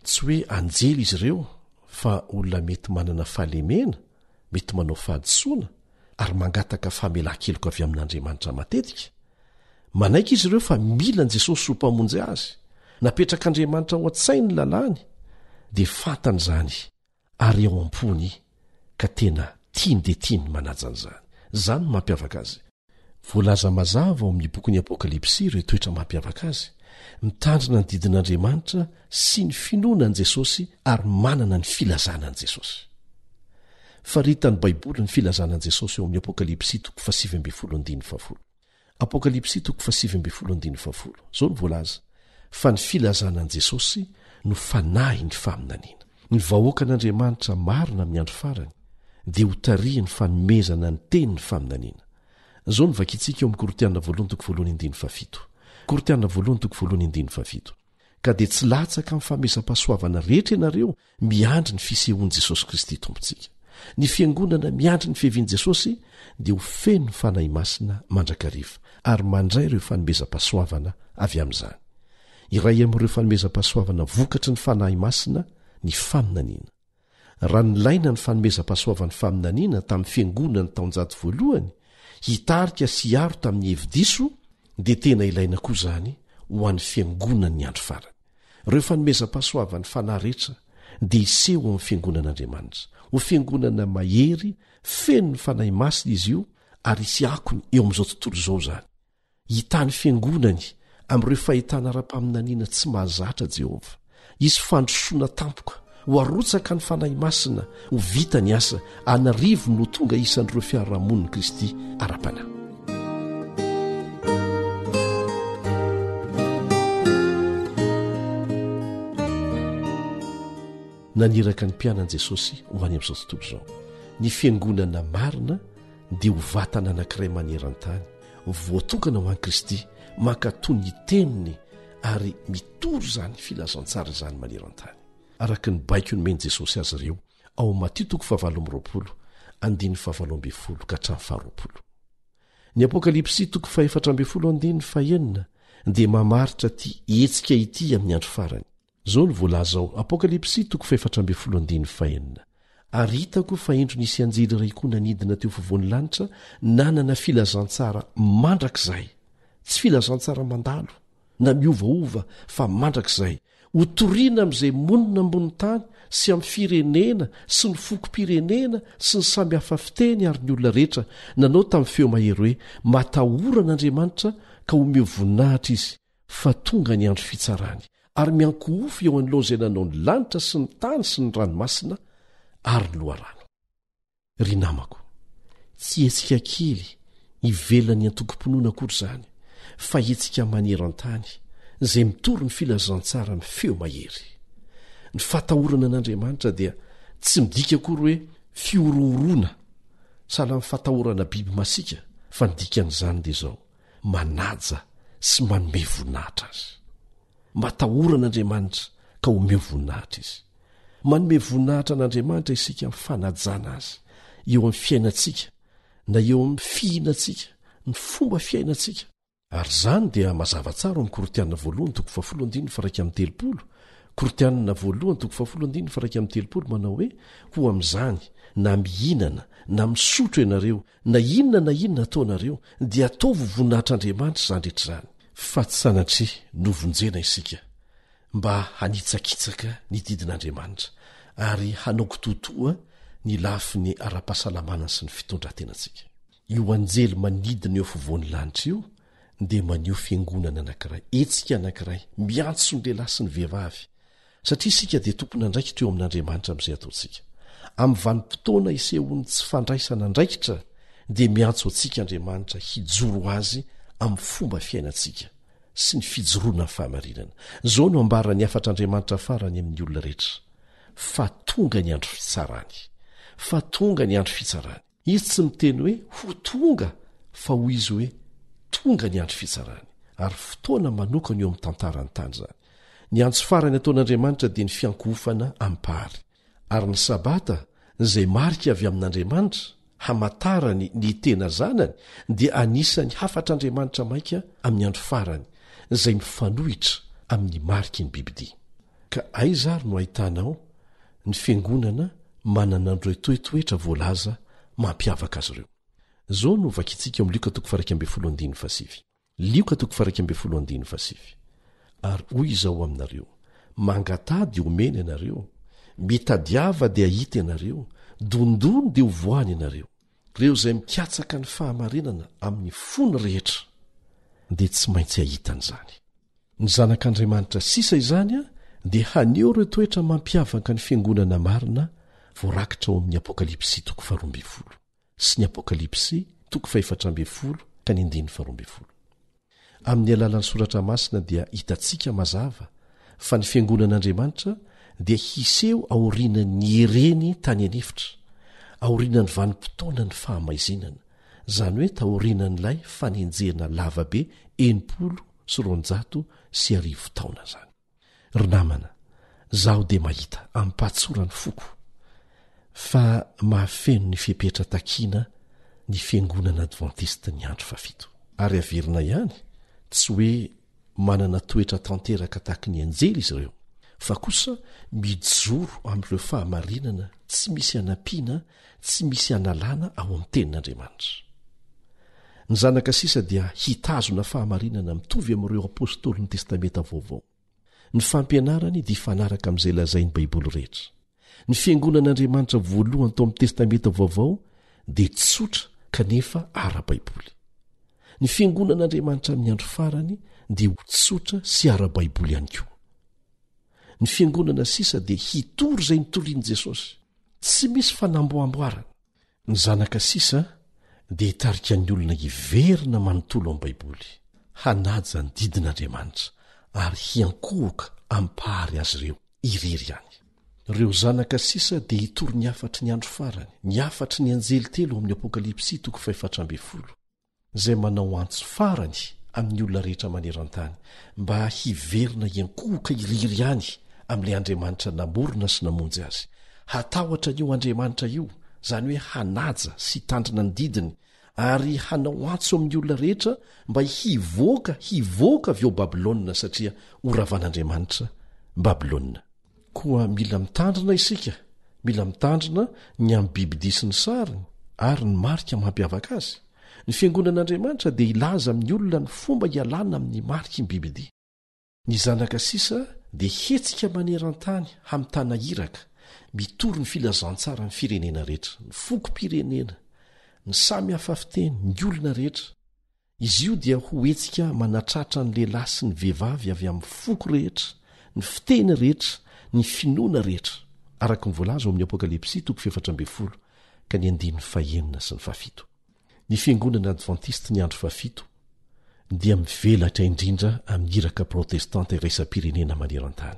Tsy hoe anjely izy ireo fa olona mety manana fahalemena, mety manao fahadisoana ary mangataka famelan-keloka avy amin'Andriamanitra matetika. Manaiky izy ireo fa mila ny Jesosy ho mpamonjy azy, napetrak'Andriamanitra ao an-tsainy ny lalàny dia fantany izany ary ao am-pony ka tena tiany dia tiany manaja an'izany. Izany no mampiavaka azy. Voalaza mazava ao amin'ny boky ny Apokalipsy ireo toetra mampiavaka azy. Mitandrina ny didin'Andriamanitra sy ny finoana an'i Jesosy ary manana ny filazana an'i Jesosy. Faritany Baiboly ny filazana an'i Jesosy eo amin'ny Apokalipsy 7:10. Apokalipsy 7:10. Zao ny voalaza. Fa ny filazana an'i Jesosy no fanahy ny faminaniana. Ny vahoakan'Andriamanitra marina amin'ny andro farany dia ho tarihany fanomezana ny teny ny faminaniana. Zao ny vakitsika eo amin'ny Korintana 2:17. Korintana 2:17. Ka dia tsy latsaka amin'ny famezam-pahasoavana rehetra ianareo miandry ny fisehoan'i Jesosy Kristy tompontsika. Ny fiangonana miandry ny fihevian'i Jesosy dia ho feno ny fanahy masina mandrakariva ary mandray ireo fanomezam-pahasoavana avy amin'izany. Iray amin'ireo fanomezam-pahasoavana vokatry ny fanahy masina ny faminaniana. raha nilaina ny fanomezam-pahasoavan'ny faminaniana tamin'ny fiangonana ny taonjato voalohany hitarika sy aro tamin'ny hevi-diso dia tena ilaina koa izany ho an'ny fiangonana ny andro farany. Ireo fanomezam-pahasoavan'ny fanahy rehetra dia iseho amin'ny fiangonan'Andriamanitra ho fiangonana mahery feno ny fanahy masina izy io ary isy akony eo amin'izao tontolo izao izany. Hitany fiangonany amin'ireo fahitana ara-paminaniana tsy mahazatra Jehovah. Izy fandrosoana tampoka ho arotsaka ny fanahy masina ho vita ny asa anarivo no tonga isan'ireo fiarahamoniny Kristy ara-panahy. Naniraka ny mpianan' Jesosy ho any amin'izao tontolo izao. Ny fiangonana marina dia ho vatana anankiray maneran-tany voatokana ho an'i Kristy mankatoy ny teniny ary mitory izany filazantsara izany maneran-tany. Araka ny baiko nomeny Jesosy azy ireo ao Matthieu 7:20 ka hatramin'ny 20. Ny Apokalipsy 4:14 dia mamaritra ty hetsika ity amin'ny andro farany. Zao ny voalaza ao Apokalipsy 4:14. Ary hitako fa indro nisy anjely iray koa nanidina teo fovoan'ny lanitra nanana filazantsara mandrakizay, tsy filazantsara mandalo na miovaova fa mandrakizay, ho toriana amin'izay monina ambony tany sy amin'ny firenena sy ny fokom-pirenena sy ny samby hafa fiteny ary ny olona rehetra, nanao tamin'ny feo mahery hoe matahoran'Andriamanitra ka omeo voninahitra izy fa tonga ny andro fitsarany ary miankohofo eo an'ilao izay nanao ny lanitra sy ny tany sy ny ranomasina ary ny loharano. Ry namako, tsy hetsika kely ivelany antokom-pinoana akory izany fa hetsika maneran-tany izay mitory ny filazantsara amin'ny feo mahery. Ny fatahorana an'Andriamanitra dia tsy midika akory hoe fiorohorona sahala amin'ny fatahorana biby masika, fa ny dikan'izany dia izao: manaja sy manome voninahitra azy. Matahorana Andriamanitra ka omeo voninahitra izy. Manome voninahitra an'Andriamanitra isika amin'ny fanajana azy eo amin'ny fiainantsika na eo amin'ny fihinantsika, ny fomba fiainantsika. Ary izany dia mazava tsara amin'ny Korinthianina 2:1-13, Korinthianina 2:1-13 manao hoe: ho amin'izany na mihinana na misotro ianareo na inona ataonareo dia ataovy voninahitr'Andriamanitra izany rehetra izany. Fa tsy sanatria novonjena isika mba hanitsakitsaka ny didin'Andriamanitra ary hanao kitotoa ny lafiny ara-pahasalamana sy ny fitondrantenantsika. Io anjely manidina eo fovoan'ny lanitra io dia maneho fiangonana anankiray, hetsika anankiray miantso ny lehilahy sy ny vehivavy, satria isika dia tompona andraikitra eo amin'Andriamanitra amin'izay ataontsika. Amin'ny vanim-potoana isehony tsy fandraisana andraikitra dia miantso antsika Andriamanitra hijoro azy amin'ny fomba fiainantsika sy ny fijoroana ny fahamarinana. Zao no ambarany afatr'Andriamanitra farany amin'ny olona rehetra: fa tonga ny andro fitsarany, fa tonga ny andro fitsarany. Izy tsy miteny hoe ho tonga, fa ho izy hoe tonga ny andro fitsarany. Ary fotoana manokana eo amin'ny tantarany tany zany. Ny andro farany ataon'Andriamanitra dia ny fiankohofana am-pahary. Ary ny sabata izay marika avy amin'Andriamanitra hamatarany ny tena zanany dia anisan'ny hafatr'Andriamanitra maika amin'ny andro farany izay mifanohitra amin'ny mariky ny bibidia. Ka aiza ary no ahitanao ny fiangonana manana an'ireo toetoetra voalaza mampiavaka azy ireo. Zao no vakintsika amin'ny Lioka 12:7. Lioka 12:7. Ary hoy izao aminareo: mangatady omena ianareo, mitadiava dia hita ianareo, dondono dia ho voany ianareo. Ireo izay mikatsaka ny fahamarinana amin'ny fony rehetra dia tsy maintsy ahitan'izany. Ny zanak'Andriamanitra sisa izany dia haneho ireo toetra mampiavaka ny fiangonana marina voarakitra ao amin'ny Apokalipsy 12 sy ny Apokalipsy 14:12. Amin'ny alalan'ny soratra masina dia hitantsika mazava fa ny fiangonan'Andriamanitra dia hiseho aorian'ny hereny tany anefitra, aorian'ny vanim-potoana ny fahamaizinana, izany hoe taorianan'ilay fanenjehana lavabe 990 taona zany. Ry namana, zaho dia mahita ampatsorany foko fa mahafeno ny fipetra takiana ny fiangonana Adventista ny andro fafito. Ary averina ihany tsy hoe manana toetra tanteraka taky ny anjely izy ireo, fa kosa mijoro amin'ireo fahamarinana tsy misy anampiana tsy misy analàna ao amin'ny tenin'Andriamanitra. Ny zanaka sisa dia hitazona fahamarinana mitovy amin'ireo apôstôly ny testamenta vaovao. Ny fampianarany dia fanaraka amin'izay lazain'ny baiboly rehetra. Ny fiangonan'Andriamanitra voalohany tao amin'ny testamenta vaovao dia tsotra kanefa ara-baiboly. Ny fiangonan'Andriamanitra amin'ny andro farany dia ho tsotra sy ara-baiboly ihany koa. Ny fiangonana sisa dia hitory izay nitorian'i Jesosy, tsy misy fanamboamboarana. Ny zanaka sisa dia hitarika ny olona hiverina manontolo amin'ny baiboly, hanaja ny didin'Andriamanitra ary hiankohoka ampahary azy ireo irery ihany. Ireo zanaka sisa dia hitory ny afatry ny andro farany, ny afatry ny anjely telo amin'ny Apokalipsy 4:12, izay manao antso farany amin'ny olona rehetra maneran-tany mba hiverina hiankohoka irery ihany amin'ilay Andriamanitra namorona sy namonjy azy. Hatahotra io Andriamanitra io, izany hoe hanaja sy tandrina ny didiny, ary hanao antso amin'ny olona rehetra mba hivoaka avy ao Babilôna, satria horavan'Andriamanitra Babilôna. Koa mila mitandrina isika, mila mitandrina ny amin'ny bibidi sy ny sariny ary ny marika mampiavaka azy. Ny fiangonan'Andriamanitra dia ilaza amin'ny olona ny fomba hialana amin'ny mariky ny bibidi. Ny zanaka sisa dia hetsika maneran-tany amin'ny tanahiraka, mitory ny filazantsara ny firenena rehetra, ny fokom-pirenena, ny samy hafa fiteny, ny olona rehetra. Izy io dia ho hetsika manatratra ny lehilahy sy ny vehivavy avy amin'ny foko rehetra, ny fiteny rehetra, ny finoana rehetra, araka ny voalaza ao amin'ny Apokalipsy 4:14 ka ny 5 sy ny 7. Ny fiangonana Adventista ny andro 7 dia mivelatra indrindra amin'ny iraka protestanta iraisam-pirenena maneran-tany,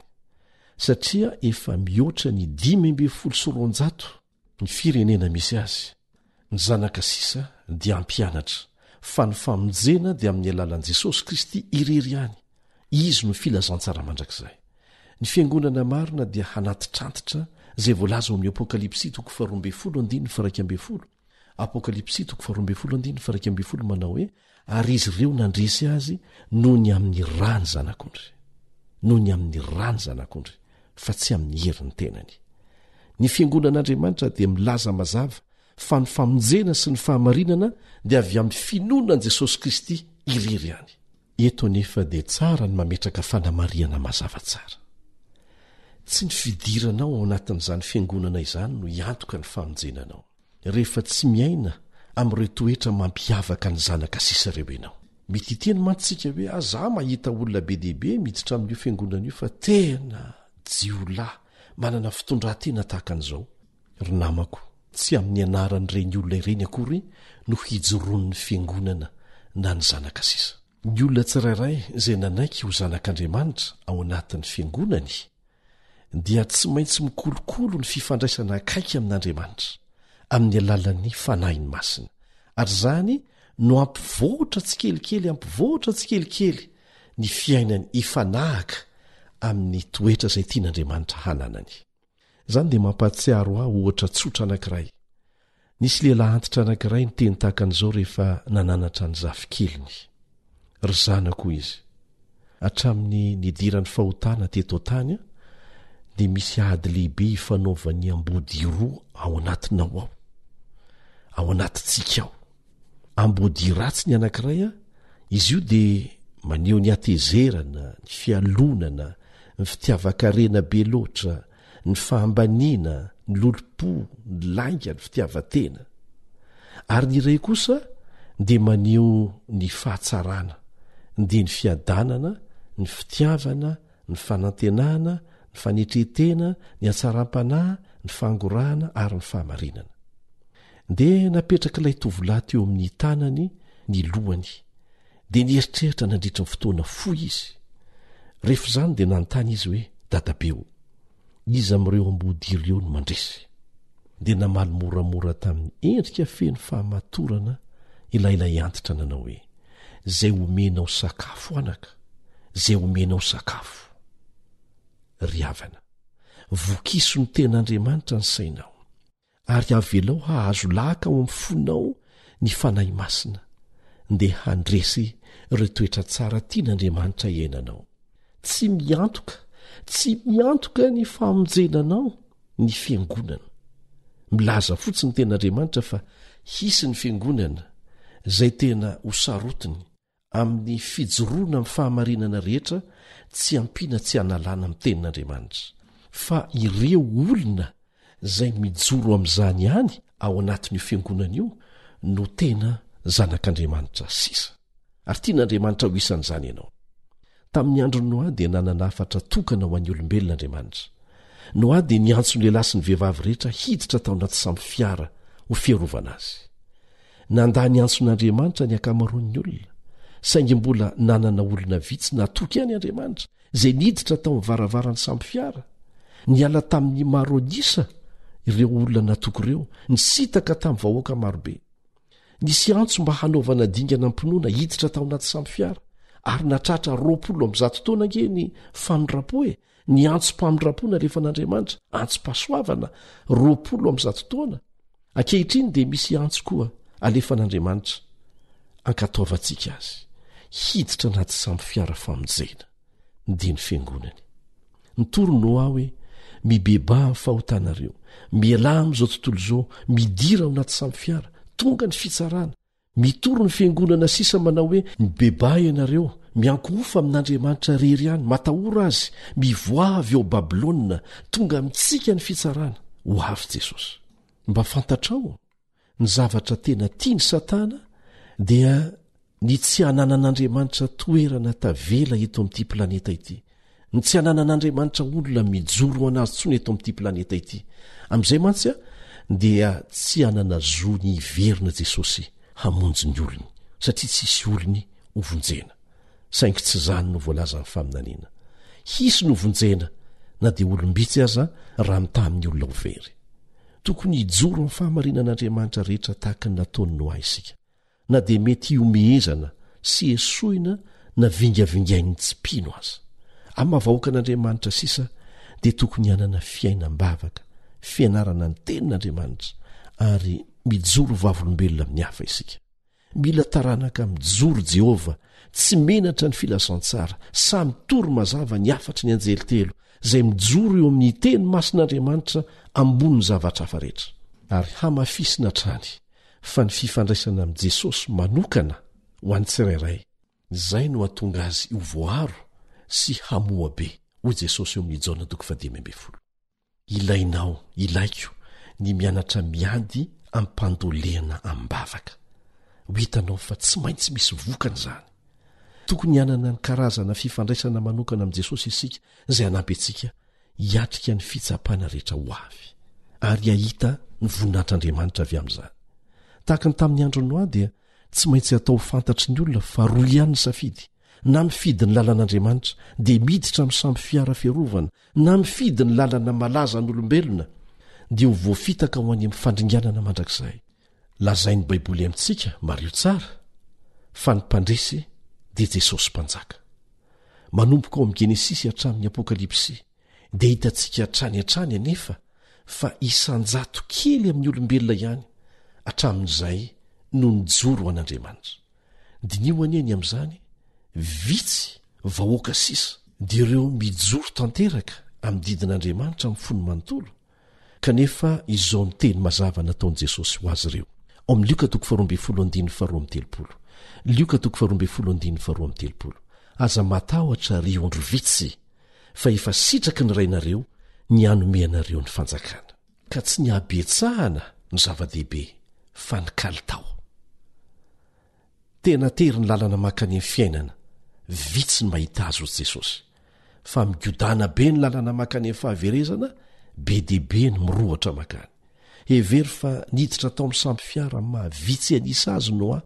satria efa mihoatra ny 500 ny firenena misy azy. Ny zanaka sisa dia ampianatra fa ny famonjena dia amin'ny alalan'i Jesosy Kristy irery ihany, izy no filazantsara mandrakizay. Ny fiangonana marina dia hanatitrantitra izay voalaza ao amin'ny Apokalipsy 12:12, Apokalipsy 12:12 manao hoe, ary izy ireo nandresy azy noho ny amin'ny rany zanak'ondry, fa tsy amin'ny herin'ny tenany. Ny fiangonan'Andriamanitra dia milaza mazava fa ny famonjena sy ny fahamarinana dia avy amin'ny finoana an'i Jesosy Kristy irery ihany. Eto nefa dia tsara ny mametraka fanamariana mazava tsara. Tsy ny fidiranao ao anatin'izany fiangonana izany no hiantoka ny famonjenanao, rehefa tsy miaina amin'ireo toetra mampiavaka ny zanaka sisa ireo ianao. Mety iteny mantsika hoe aza mahita olona be dehibe miditra amin'io fiangonana io fa tena jiolahy manana fitondrantena tahaka an'izao. Ry namako, tsy amin'ny anaran'ireny olona ireny akory no hijoroan'ny fiangonana na ny zanaka sisa. Ny olona tsirairay izay nanaiky ho zanak'Andriamanitra ao anatin'ny fiangonany dia tsy maintsy mikolokolo ny fifandraisana akaiky amin'Andriamanitra amin'ny alalan'ny fanahiny masina, ary izany no ampivoatra tsikelikely ny fiainany ifanahaka amin'ny toetra izay tian'Andriamanitra hananany. Izany dia mampatsiaro aho ohatra tsotra anankiray. Nisy lehilahy antitra anankiray ny teny tahaka an'izao rehefa nananatra ny zafikeliny. Ry zanako izy, hatramin'ny nidiran'ny fahotana teto tany dia misy ady lehibe ifanaovan'ny ambody roa ao anatinao ao anatintsika ao. Ambody ratsy ny anankiray izy io dia maneho ny atezerana, ny fialonana, ny fitiavakarena be loatra, ny fahambaniana, ny lolopo, ny lainga, ny fitiavatena. Ary ny iray kosa dia maneho ny fahatsarana, dia ny fiadanana, ny fitiavana, ny fanantenana, ny fanetretena, ny hatsaram-panahy, ny fangorahana ary ny fahamarinana. Dia napetraka ilay tovolahy teo amin'ny tanany ny lohany, dia nieritreritra nandritra ny fotoana fohy izy. Rehefa izany dia nanontany izy hoe, dadabeo, iza amin'ireo ambody ireo no mandresy? Dia namaly moramora tamin'ny endrika feno fahamatorana ilailay antitra nanao hoe, izay omenao sakafo anaka, izay omenao sakafo. Ry havana, vokiso ny ten'Andriamanitra ny sainao, ary avelao hahazo laka ao amin'ny fonao ny fanahy masina, dia handresy ireo toetra tsara tian'Andriamanitra iainanao. Tsy miantoka tsy miantoka ny famonjenanao ny fiangonana. Milaza fotsiny ny tenin'Andriamanitra fa hisy ny fiangonana izay tena hosarotiny amin'ny fijoroana amin'ny fahamarinana rehetra tsy ampiana tsy hanalana amin'ny tenin'Andriamanitra, fa ireo olona izay mijoro amin'izany ihany ao anatin'io fiangonana io no tena zanak'Andriamanitra sisa. Ary tian'Andriamanitra ho isan'izany ianao. Tamin'ny andro Noa dia nanana hafatra tokana ho an'ny olombelon'Andriamanitra. Noa dia niantso ny lehilahy sy ny vehivavy rehetra hiditra tao anaty samby fiara ho fiarovana azy. Nandà ny antson'Andriamanitra ny akamaroan'ny olona, saingy mbola nanana olona vitsy natoky ihany Andriamanitra izay niditra tao amin'ny varavaran'ny samby fiara. Niala tamin'ny maro anisa ireo olona natoky ireo, nisitaka tamin'ny vahoaka marobe. Nisy antso mba hanaovana dingana ampinoana hiditra tao anaty samby fiara, ary natratra 20 taona ange ny fanondrapo ny antso mpamindrapona rehefa n'Andriamanitra, antso-pasoavana 20 taona. Ankehitriny dia misy antso koa alefa n'Andriamanitra ankataovantsika azy, hiditra anaty samby fiara famonjena dia ny fiangonany. Nitoro Noa hoe mibeba amin'ny fahotanareo, miala amin'izao tontolo izao, midira ao anaty samby fiara, tonga ny fitsarana. Mitoro ny fiangonana sisa manao hoe mibeba ianareo, miankofa amin'Andriamanitra rery ihany, matahora azy, mivoavy ao Babilôna, tonga mitsika ny fitsarana. Ho avy Jesosy. Mba fantatrao ny zavatra tena tia ny Satana dia ny tsy hananan'Andriamanitra toerana tavela eto amin'ity planeta ity, ny tsy hananan'Andriamanitra olona mijoro ho anazy tsony eto amin'ity planeta ity. Amin'izay mantsy dia tsy hanana zo ny iverina Jesosy hamonjy ny olony, satria tsisy olony hovonjena, saingy tsy zany no voalaza ny faminaniana. Hisy no vonjena na dia olombitsy aza raha mita amin'ny olona overy. Tokony hijoro amin'ny fahamarinan'Andriamanitra rehetra tahaka ny nataony Noa isika, na dia mety hiomehezana sy esoina na vingavingainy tsy pino aza. Amin'ny Vahoakan'Andriamanitra sisa dia tokony hanana fiainam-bavaka, fianarana ny tenin'Andriamanitra, ary mijoro vavolombelona amin'ny hafa isika. Mila taranaka mijoro Jehova, tsy menatra ny filasan-tsara, samy toro mazava ny afatry ny anjely telo izay mijoro eo amin'ny teny masin'Andriamanitra ambony ny zavatra hafa rehetra. Ary hamafisina trany fa ny fifandraisana amin'ny Jesosy manokana ho an'ny tsirairay, izay no hatonga azy ho voaro sy hamoa be. Hoy Jesosy eo amin'ny Jaona 10:12. Ilainao, ilaiko ny mianatra miady ampandolena am-bavaka. Ho hitanao fa tsy maintsy misy vokany izany. Tokony hanana ny karazana fifandraisana manokana amin'i Jesosy isika izay hanampy antsika hiatrika ny fitsapana rehetra ho avy, ary hahita ny voninahitr'Andriamanitra avy amin'izany. Tahaka ny tamin'ny andro Noa dia tsy maintsy hatao fantatry ny olona fa roy ihany ny safidy, na mifidy ny lalàn'Andriamanitra dia miditra amin'ny samby fiara fiarovana, na mifidy ny lalana malaza n'olombelona dia ho voafitaka ho any amin'ny fandringanana mandrakizay. Lazain'ny Baiboly amintsika mario tsara fa ny mpandresy dia Jesosy mpanjaka. Manomboka ao amin'ny Genesisy hatramin'ny Apokalipsy dia hitantsika hatrany anefa fa isanjato kely amin'ny olombelona ihany hatramin'izay no nijoro an'Andriamanitra. Dinio aniany amin'izany vitsy vahoaka sisa dia ireo mijoro tanteraka amin'ny didin'Andriamanitra amin'ny fony manontolo, kanefa izao ny teny mazava nataon'i Jesosy ho azy ireo. Ao amin'ny Luka 12:12. Luka 12:12. Aza matahotra ry ondro vitsy, fa efa sitraky ny rainareo ny hanome anareo ny fanjakana. Ka tsy ny habetsahana ny zava-dehibe fa ny kalitao. Tena tery ny lalana makany amin'ny fiainana, vitsy ny mahita azy hozy Jesosy. Fa migodana be ny lalana makany amin'ny fahaverezana, be dehibe ny mirohatra makany. Hevery fa niditra tao amin'ny samby fiara mahavitsy anisa azy Noa,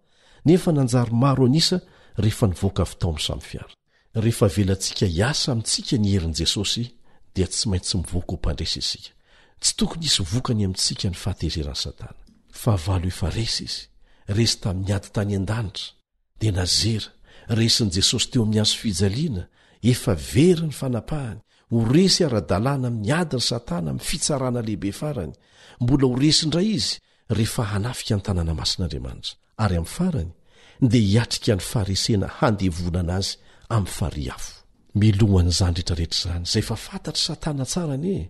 nefa nanjary maro anisa rehefa nivoaka avy tao amin'ny samby fiara. Rehefa velantsika hiasa amintsika ny herin'i Jesosy dia tsy maintsy mivoaka ho mpandresy isika. Tsy tokony hisy vokany amintsika ny fahatezeran'ny Satana. Fa valo efa resy izy, resy tamin'ny ady tany an-danitra, dia nazera, resin'i Jesosy teo amin'ny hazo fijaliana, efa very ny fanapahany, ho resy ara-dalàna amin'ny adiny Satana amin'ny fitsarana lehibe farany. Mbola ho resy indray izy rehefa hanafika ny tanàna masin'Andriamanitra, ary amin'ny farany dia hiatrika ny faharesena handevonana azy amin'ny fariafo. milohan'izany rehetrarehetra izany izay fa fantatry satana tsara anie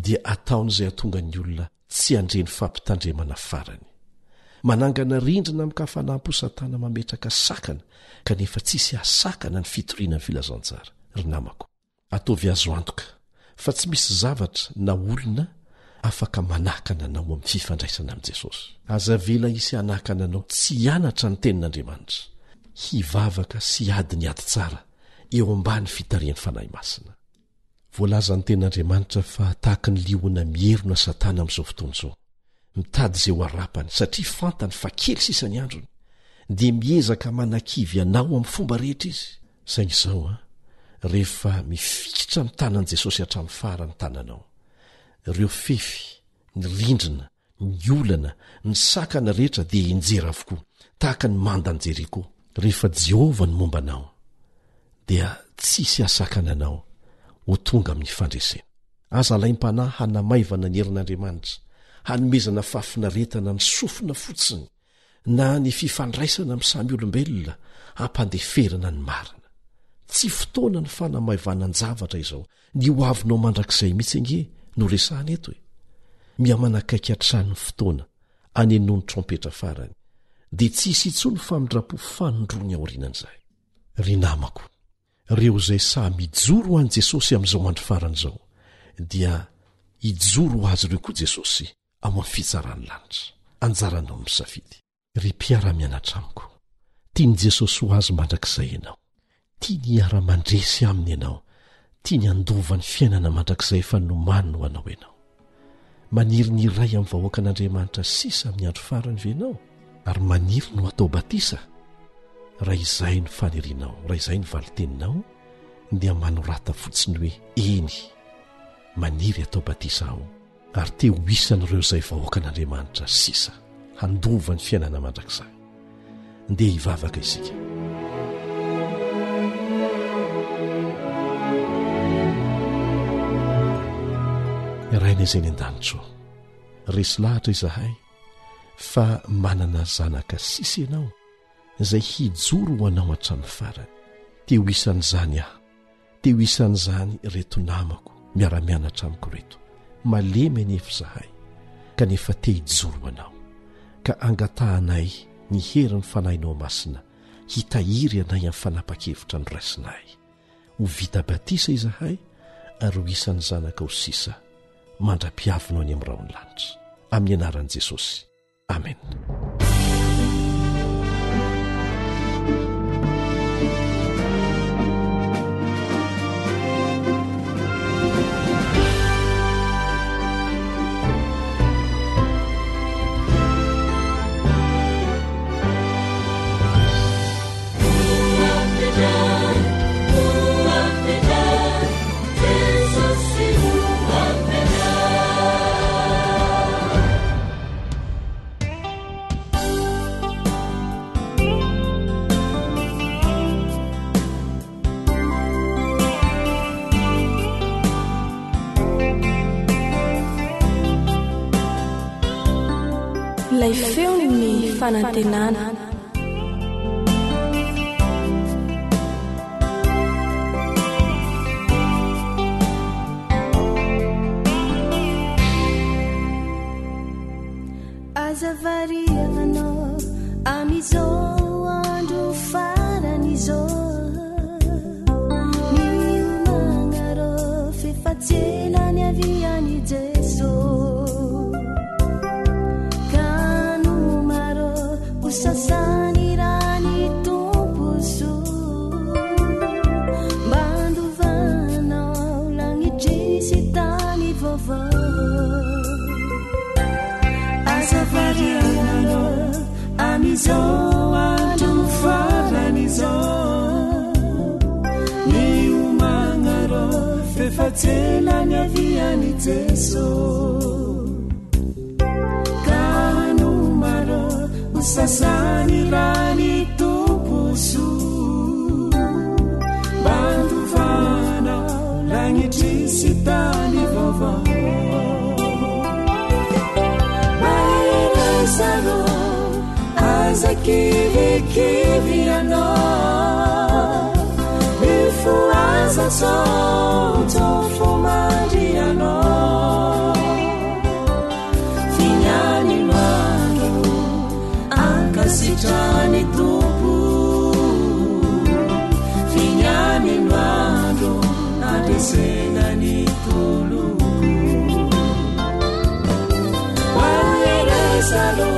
dia ataon'izay atonga ny olona tsy andreny fampitandremana farany manangana rindrina mikafanampo satana mametraka sakana kanefa tsisy asakana ny fitoriana ny filazantsara ry namako ataovy azo antoka fa tsy misy zavatra na olona afaka manakana anao amin'ny fifandraisana amin'i Jesosy aza vela isy hanakana anao tsy hianatra ny tenin'Andriamanitra hivavaka sy ady ny ady tsara eo ambany fitarian'ny fanahy masina voalaza ny tenin'Andriamanitra fa tahaka ny liona mierona satana amin'izao fotoana izao mitady izay ho arapany satria fantany fa kely sisa ny androny dia miezaka manakivy anao amin'ny fomba rehetra izy saingy izao rehefa mifikitra amin'ny tanan'i Jesosy hatramin'ny farany tananao ireo fefy ny rindrina ny olana ny sakana rehetra dia injera avokoa tahaka ny mandan'i Jeriko rehefa Jehovah ny momba anao dia tsisy asakana anao ho tonga amin'ny fandresena aza laim-panahy hanamaivana ny herin'Andriamanitra hanomezana fahafinaretana ny sofina fotsiny na ny fifandraisana amin'ny samy olombelona hampandeferana ny marina tsy fotoana ny fanamaivanan zavatra izao ny ho avinao mandrakizay mihitsy ange no resahana eto miamanakaiky hatrany fotoana anenony trompetra farany dia tsy hisy intsony famindrapo fanondrony aorianan'izay ry namako ireo izay samy mijoro ho an'i Jesosy amin'izao andro farany izao dia hijoro ho azy ireo koa Jesosy ao amin'ny fizarany lanitra anjaranao misafidy ry mpiara-mianatra amiko tiany Jesosy ho azy mandrakizay ianao tiany hiara-mandresy aminy ianao tiany andova ny fiainana mandrakizay fa nomaniny ho anao ianao maniry ny iray amin'ny vahoakan'Andriamanitra sisa amin'ny andro farany ve ianao ary maniry no atao batisa raha izay ny fanirianao raha izay ny valiteninao dia manorata fotsiny hoe eny maniry atao batisa aho ary te ho isan'ireo izay vahoakan'Andriamanitra sisa handova ny fiainana mandrakizay ndeha hivavaka isika raina izay ny an-danitro resy lahatra izahay fa manana zanaka sisa ianao izay hijoro ho anao hatramin'ny farany te ho isan'izany aho te ho isan'izany reto namako miara-mianatra amiko reto malemy nefa izahay kanefa te hijoro ho anao ka angatahanay ny herin'ny fanahinao masina hitahiry anay amin'ny fanapa-kevitra ny raisinay ho vita batisa izahay ary ho isan'ny zanaka ho sisa mandra-piavinao any amin'ny raony lanitra amin'ny anaran'i Jesosy amen Ilay feon'ny fanantenana azavarianao amizao andro faran'izao miomagna rô fefatselany aviany Jesosy kanumaro usasani rani tumpusu banduvana langijisitani vova azavarianao amizao andro faran'izao miomagna rô fefatselany aviany Jesosy kanumaro usasani rani tumpusu banduvana langijisitani vova mairasaro azakivikiviano mifuaz aza tofomandrianao finyany mando ankasitrany tompo finyany mando adesenany toloko wanerezalo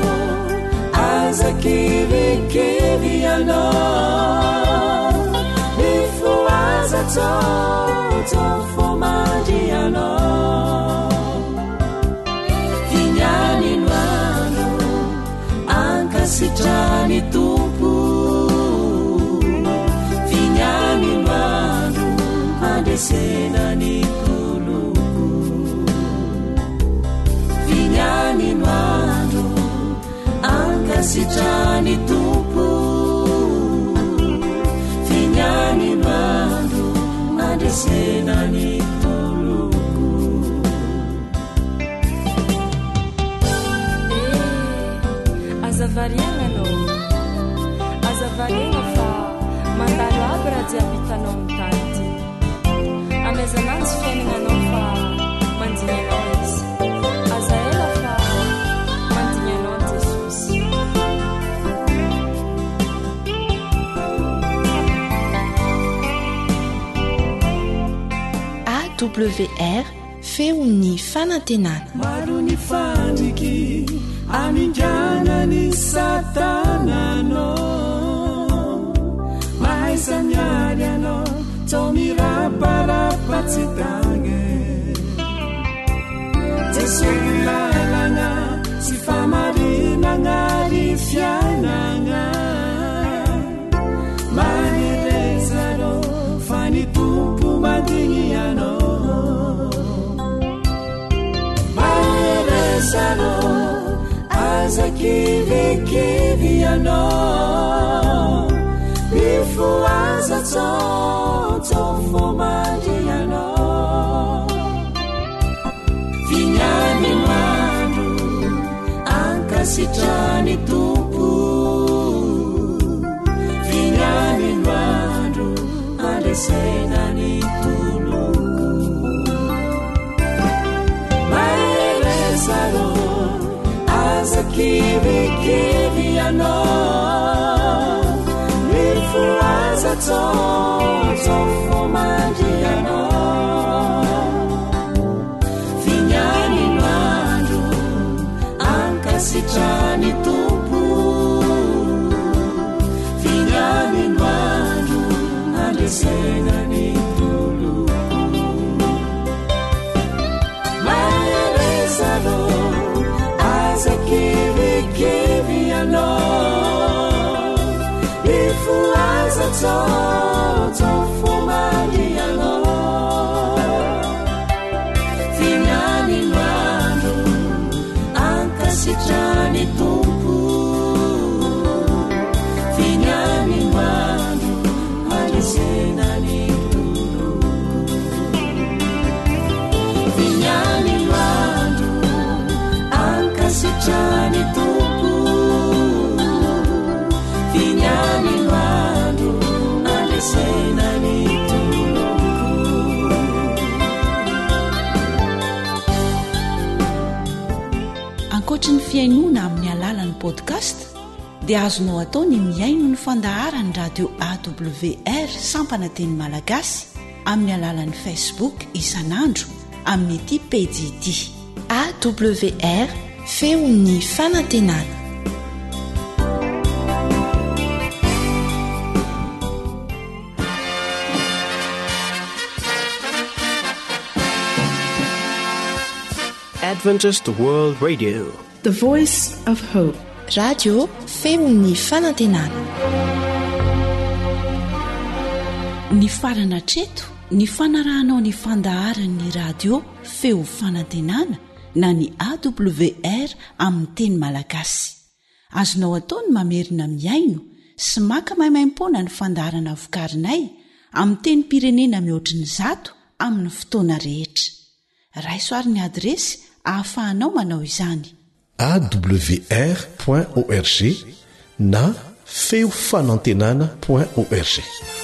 aza kirikiri anao ifo aza tofomandrianao finyany mando ankasitrany tompo finyany mando andesenany toloko finyany mando ankasitrany tompo finyany mando andesenany toloko azavariagna anao azavariagna fa mandalo aby raha jiaby hitanao amin'ny tany ty amezananjy fiainananao fa mandiny anao izy aza ela fa mandiny anao an Jesosy AWR feony fanantenana maro ny fandriky aminganany satananao mahaisa miary anao tao miraparapa tsy tagny Jesosy lalana sy famarinana ry fiainana manerezanao fa ny tompo mandigny anao manerezanao aza kirikiri anao ifo aza tofomandrianao finyany mando ankasitrany tompo finyany mando andesenany toloko maerezanao aza kirikiri anao ifo aza tofomandrianao finyany mando ankasitrany tompo finyany mando andesenany toloko maerezanao aza kirikiri anao ifo aza tofomandrianao finyany mando ankasitrany tompo finyany mando andesenany toloko finyany mando ankasitrany tompo finyany mando andesenany toloko ankoatra ny fiainona amin'ny alalan'ny podcast dia azonao atao ny miaino ny fandaharany radio AWR sampana teny malagasy amin'ny alalan'ny Facebook isanandro amin'ny ity page ity AWR feony fanantenana Adventist World Radio, the voice of hope. radio feony fanantenana ny farana treto ny fanarahanao ny fandaharan'ny radio feo fanantenana na ny AWR amin'ny teny malagasy azonao atao ny mamerina miaino sy maka mahimaimpona ny fandaharana vokarinay amin'ny teny pirenena mihoatriny 100 amin'ny fotoana rehetra raisoaryn'ny adresy ahafahanao manao izany awr.org na feofanantenana.org